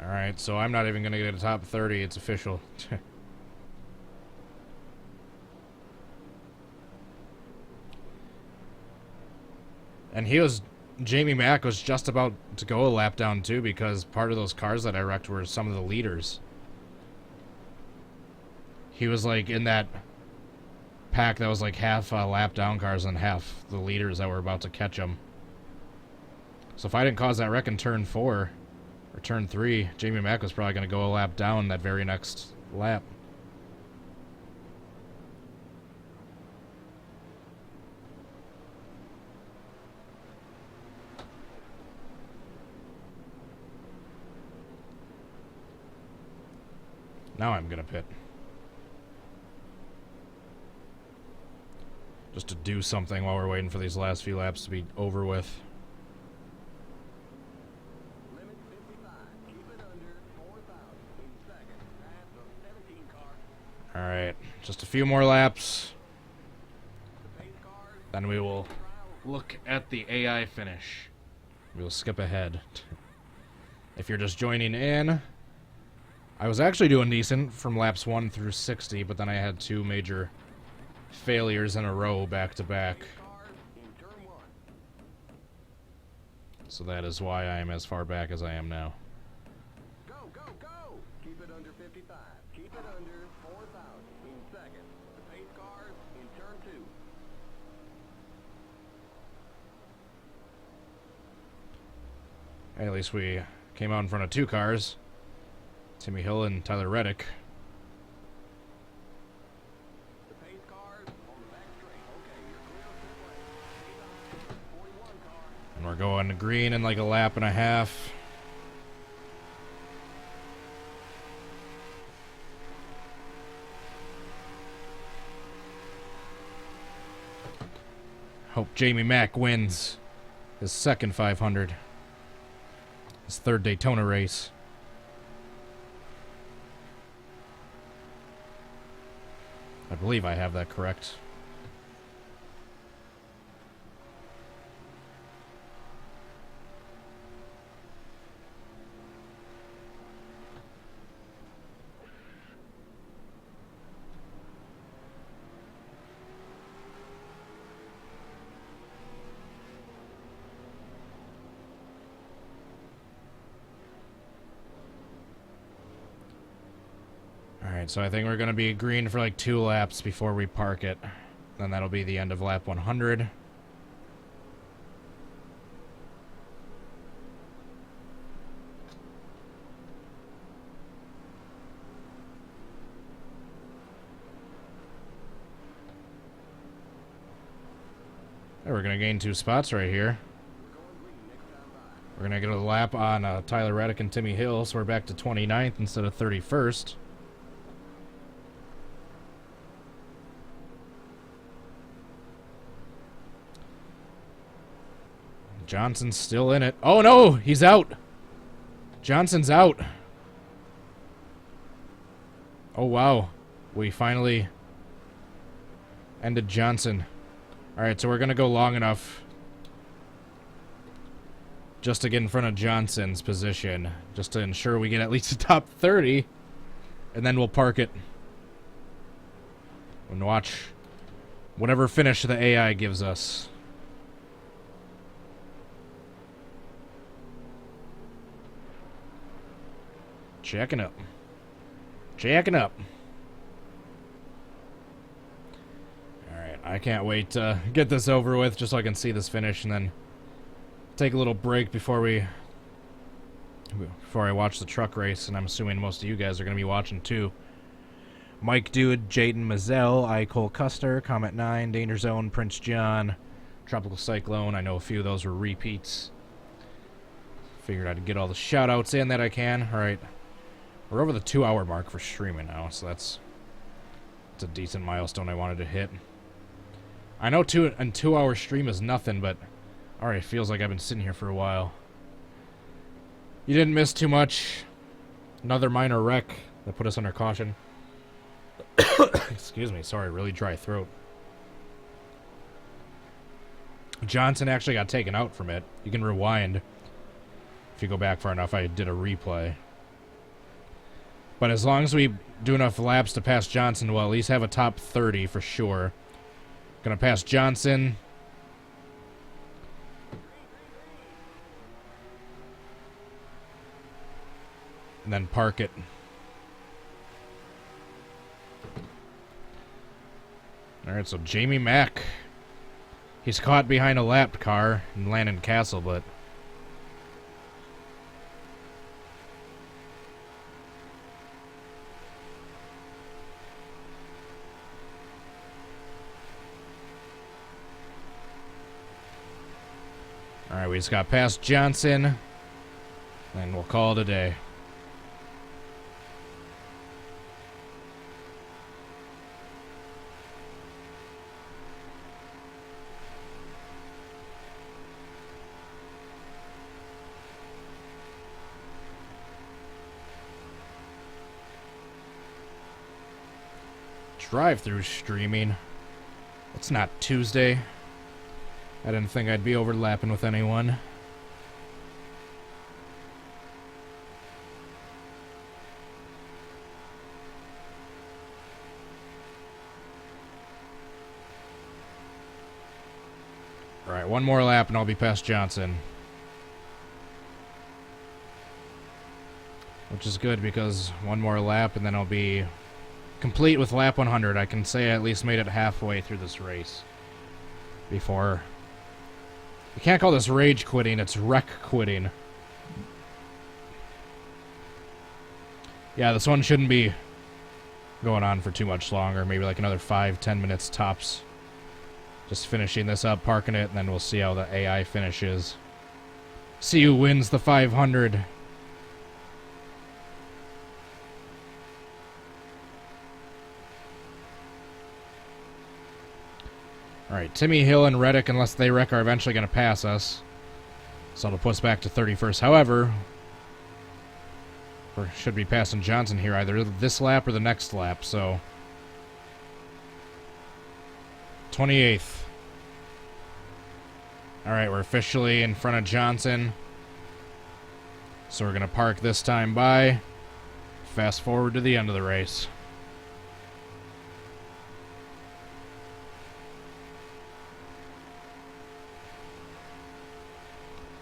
Alright, so I'm not even going to get a top 30. It's official. And Jamie Mack was just about to go a lap down too, because part of those cars that I wrecked were some of the leaders. He was like in that pack that was like half lap down cars and half the leaders that were about to catch him. So if I didn't cause that wreck in turn 4 or turn 3, Jamie Mack was probably going to go a lap down that very next lap. Now I'm going to pit. Just to do something while we're waiting for these last few laps to be over with. Limit 55. Keep it under 4,000 in second. Pass of 17 car. Alright, just a few more laps. The pace cars. Then we will look at the AI finish. We'll skip ahead. If you're just joining in, I was actually doing decent from laps 1 through 60, but then I had 2 major failures in a row back to back. Cars in turn 1. So that is why I am as far back as I am now. Go, go, go! Keep it under 55. Keep it under 4,000 in second. The pace cars in turn 2. Hey, at least we came out in front of 2 cars. Timmy Hill and Tyler Reddick. The pace cars on the back straight. Okay, you're clear of pit lane. 41 car. And we're going to green in like a lap and a half. Hope Jamie Mack wins his second 500. His third Daytona race. I believe I have that correct. Alright, so I think we're going to be green for like 2 laps before we park it. Then that'll be the end of lap 100. And we're going to gain 2 spots right here. We're going to get a lap on Tyler Reddick and Timmy Hill, so we're back to 29th instead of 31st. Johnson's still in it. Oh no, he's out. Johnson's out. Oh wow, we finally ended Johnson. Alright, so we're gonna go long enough just to get in front of Johnson's position, just to ensure we get at least a top 30, and then we'll park it and watch whatever finish the AI gives us. Checking up. Checking up. Alright, I can't wait to get this over with just so I can see this finish and then take a little break before I watch the truck race, and I'm assuming most of you guys are going to be watching too. Mike Dude, Jayden Mazel, I Cole Custer, Comet 9, Danger Zone, Prince John, Tropical Cyclone. I know a few of those were repeats. Figured I'd get all the shout outs in that I can. Alright. We're over the 2-hour mark for streaming now, so that's a decent milestone I wanted to hit. I know a 2-hour stream is nothing, but alright, feels like I've been sitting here for a while. You didn't miss too much. Another minor wreck that put us under caution. Excuse me, sorry, really dry throat. Johnson actually got taken out from it. You can rewind if you go back far enough. I did a replay. But as long as we do enough laps to pass Johnson, we'll at least have a top 30 for sure. Gonna pass Johnson. and then park it. Alright, so Jamie Mack. He's caught behind a lapped car in Landon Castle, but... Alright, we just got past Johnson, and we'll call it a day. Drive-through streaming. It's not Tuesday. I didn't think I'd be overlapping with anyone. Alright, one more lap and I'll be past Johnson. Which is good because one more lap and then I'll be complete with lap 100. I can say I at least made it halfway through this race. Before... You can't call this rage quitting, it's wreck quitting. Yeah, this one shouldn't be going on for too much longer. Maybe like another 5-10 minutes tops. Just finishing this up, parking it, and then we'll see how the AI finishes. See who wins the 500. Alright, Timmy Hill and Reddick, unless they wreck, are eventually going to pass us. So it'll put us back to 31st. However, we should be passing Johnson here either this lap or the next lap, so... 28th. Alright, we're officially in front of Johnson. So we're going to park this time by. Fast forward to the end of the race.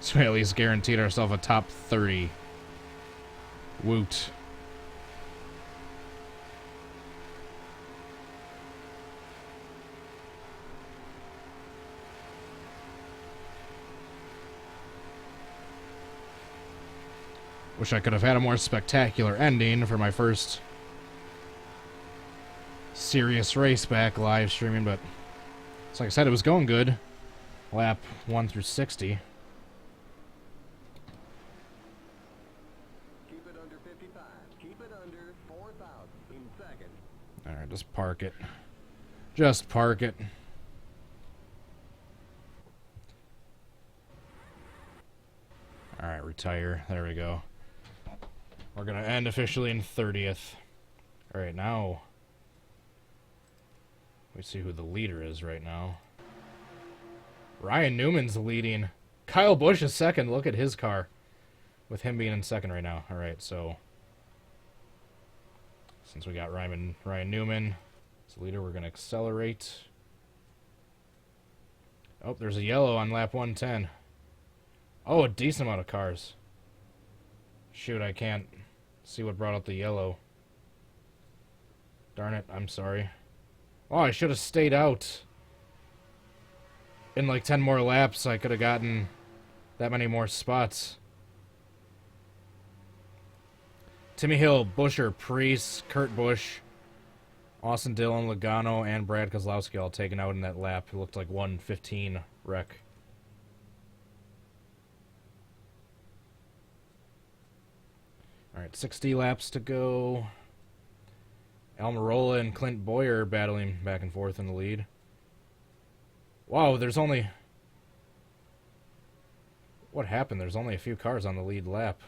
So we at least guaranteed ourselves a top 30. Woot. Wish I could have had a more spectacular ending for my first serious race back live streaming, but it's like I said, it was going good. Lap 1 through 60. Alright, just park it. Just park it. Alright, retire. There we go. We're going to end officially in 30th. Alright, now... we see who the leader is right now. Ryan Newman's leading. Kyle Busch is second. Look at his car. With him being in second right now. Alright, so... since we got Ryan Newman as the leader, we're going to accelerate. Oh, there's a yellow on lap 110. Oh, a decent amount of cars. Shoot, I can't see what brought up the yellow. Darn it, I'm sorry. Oh, I should have stayed out. In like 10 more laps, I could have gotten that many more spots. Timmy Hill, Busher, Priest, Kurt Busch, Austin Dillon, Logano, and Brad Kozlowski all taken out in that lap. It looked like 1:15 wreck. Alright, 60 laps to go. Almirola and Clint Boyer battling back and forth in the lead. Wow, there's only... what happened? There's only a few cars on the lead lap.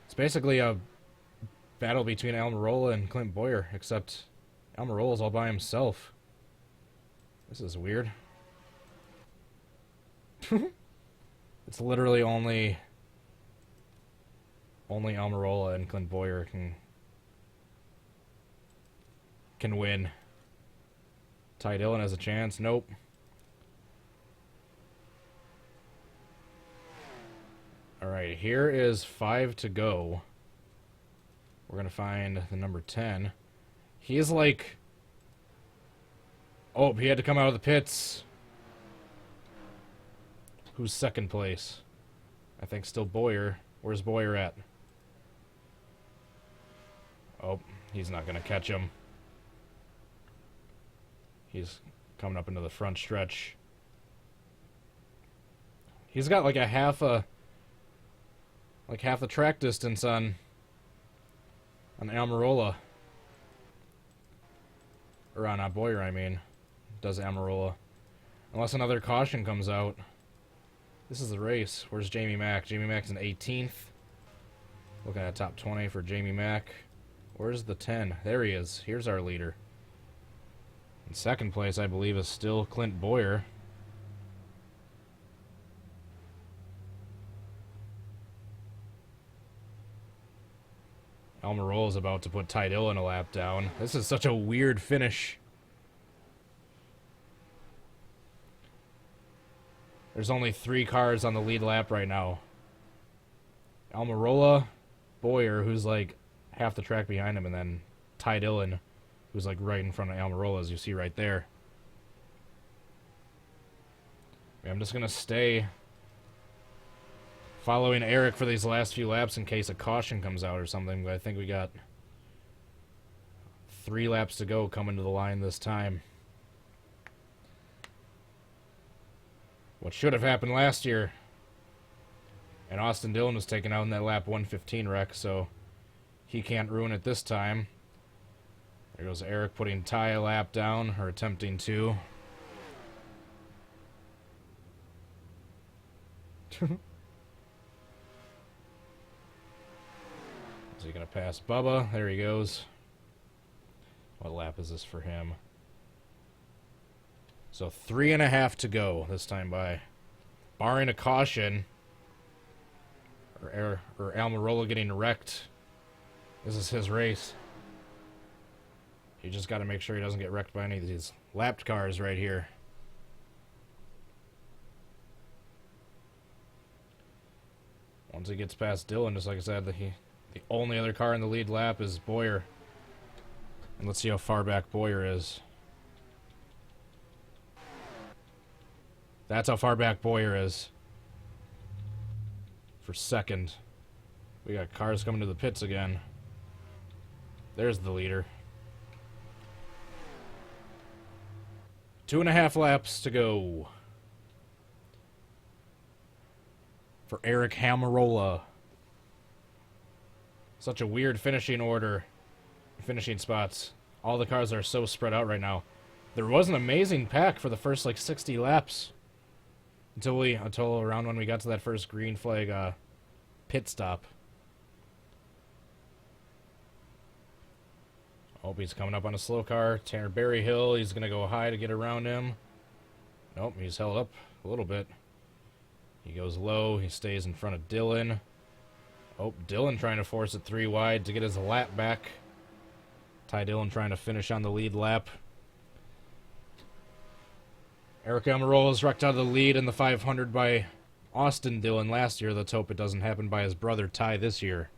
It's basically a battle between Almirola and Clint Boyer, except Almirola's all by himself. This is weird. It's literally only Almirola and Clint Boyer can win. Ty Dillon has a chance. Nope. Alright, here is 5 to go. We're going to find the number 10. He's like... Oh, he had to come out of the pits. Who's second place? I think still Boyer. Where's Boyer at? Oh, he's not going to catch him. He's coming up into the front stretch. He's got like half the track distance on Almirola. Or on Boyer, I mean. Does Almirola. Unless another caution comes out. This is the race. Where's Jamie Mack? Jamie Mack's in 18th. Looking at top 20 for Jamie Mack. Where's the 10? There he is. Here's our leader. In second place, I believe, is still Clint Boyer. Almirola is about to put Ty Dillon a lap down. This is such a weird finish. There's only 3 cars on the lead lap right now. Almirola, Boyer, who's like half the track behind him, and then Ty Dillon, who's like right in front of Almirola, as you see right there. I'm just going to stay following Eric for these last few laps in case a caution comes out or something, but I think we got 3 laps to go coming to the line this time. What should have happened last year. And Austin Dillon was taken out in that lap 115 wreck, so he can't ruin it this time. There goes Eric putting Ty a lap down, or attempting to. Is he going to pass Bubba? There he goes. What lap is this for him? So 3.5 to go this time by. Barring a caution, or Almirola getting wrecked, this is his race. You just got to make sure he doesn't get wrecked by any of these lapped cars right here. Once he gets past Dillon, just like I said, the only other car in the lead lap is Boyer. And let's see how far back Boyer is. That's how far back Boyer is. For second. We got cars coming to the pits again. There's the leader. 2.5 laps to go. For Eric Almirola. Such a weird finishing order. Finishing spots. All the cars are so spread out right now. There was an amazing pack for the first like 60 laps. Until around when we got to that first green flag pit stop. Oh, he's coming up on a slow car. Tanner Berryhill, he's going to go high to get around him. Nope, he's held up a little bit. He goes low. He stays in front of Dillon. Oh, Dillon trying to force it 3 wide to get his lap back. Ty Dillon trying to finish on the lead lap. Eric Almirola is wrecked out of the lead in the 500 by Austin Dillon last year. Let's hope it doesn't happen by his brother Ty this year.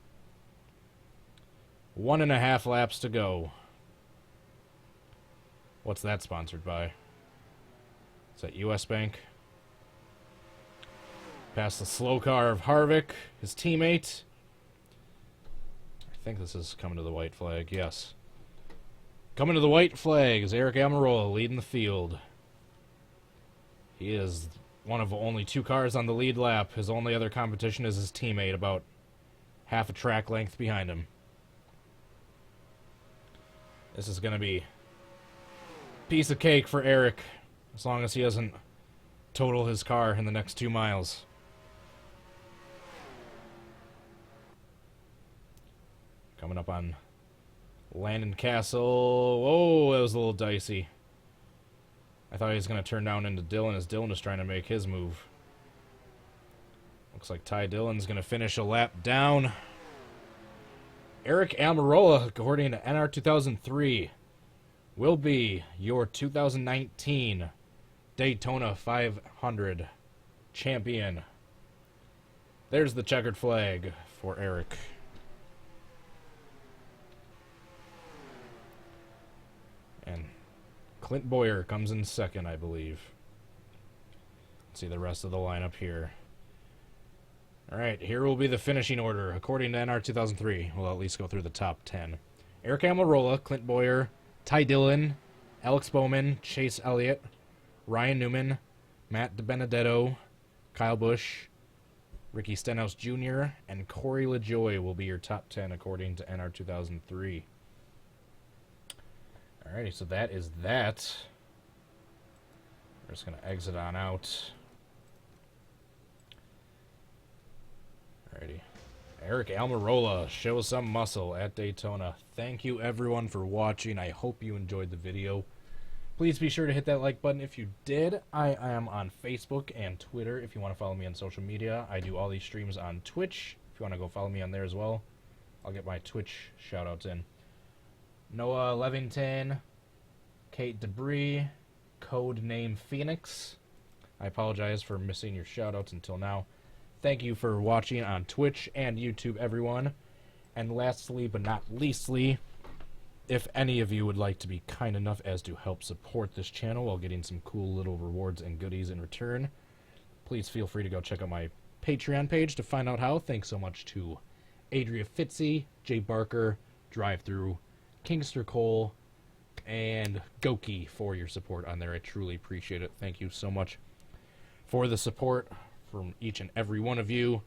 1.5 laps to go. What's that sponsored by? Is that US Bank? Past the slow car of Harvick, his teammate. I think this is coming to the white flag, yes. Coming to the white flag is Eric Almirola leading the field. He is one of only 2 cars on the lead lap. His only other competition is his teammate, about half a track length behind him. This is going to be a piece of cake for Eric, as long as he doesn't total his car in the next 2 miles. Coming up on Landon Castle. Oh, that was a little dicey. I thought he was going to turn down into Dillon as Dillon is trying to make his move. Looks like Ty Dillon's going to finish a lap down. Eric Almirola, according to NR2003, will be your 2019 Daytona 500 champion. There's the checkered flag for Eric. And Clint Boyer comes in second, I believe. Let's see the rest of the lineup here. Alright, here will be the finishing order. According to NR2003, we'll at least go through the top 10. Eric Almirola, Clint Boyer, Ty Dillon, Alex Bowman, Chase Elliott, Ryan Newman, Matt DiBenedetto, Kyle Busch, Ricky Stenhouse Jr., and Corey LaJoie will be your top 10 according to NR2003. Alrighty, so that is that. We're just going to exit on out. Alrighty. Eric Almirola, show some muscle at Daytona. Thank you everyone for watching. I hope you enjoyed the video. Please be sure to hit that like button if you did. I am on Facebook and Twitter if you want to follow me on social media. I do all these streams on Twitch. If you want to go follow me on there as well, I'll get my Twitch shoutouts in. Noah Levington, Kate Debris, Codename Phoenix. I apologize for missing your shoutouts until now. Thank you for watching on Twitch and YouTube, everyone. And lastly, but not leastly, if any of you would like to be kind enough as to help support this channel while getting some cool little rewards and goodies in return, please feel free to go check out my Patreon page to find out how. Thanks so much to Adria Fitzy, Jay Barker, Drive-Thru, Kingster Cole, and Goki for your support on there. I truly appreciate it. Thank you so much for the support from each and every one of you.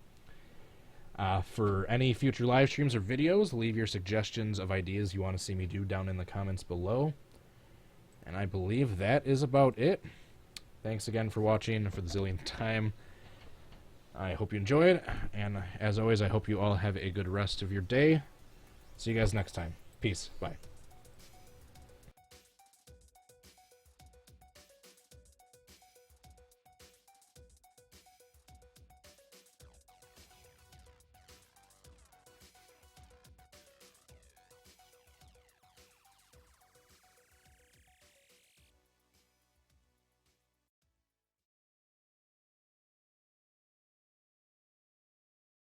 For any future live streams or videos, leave your suggestions of ideas you want to see me do down in the comments below. And I believe that is about it. Thanks again for watching for the zillionth time. I hope you enjoyed, and as always, I hope you all have a good rest of your day. See you guys next time. Peace. Bye.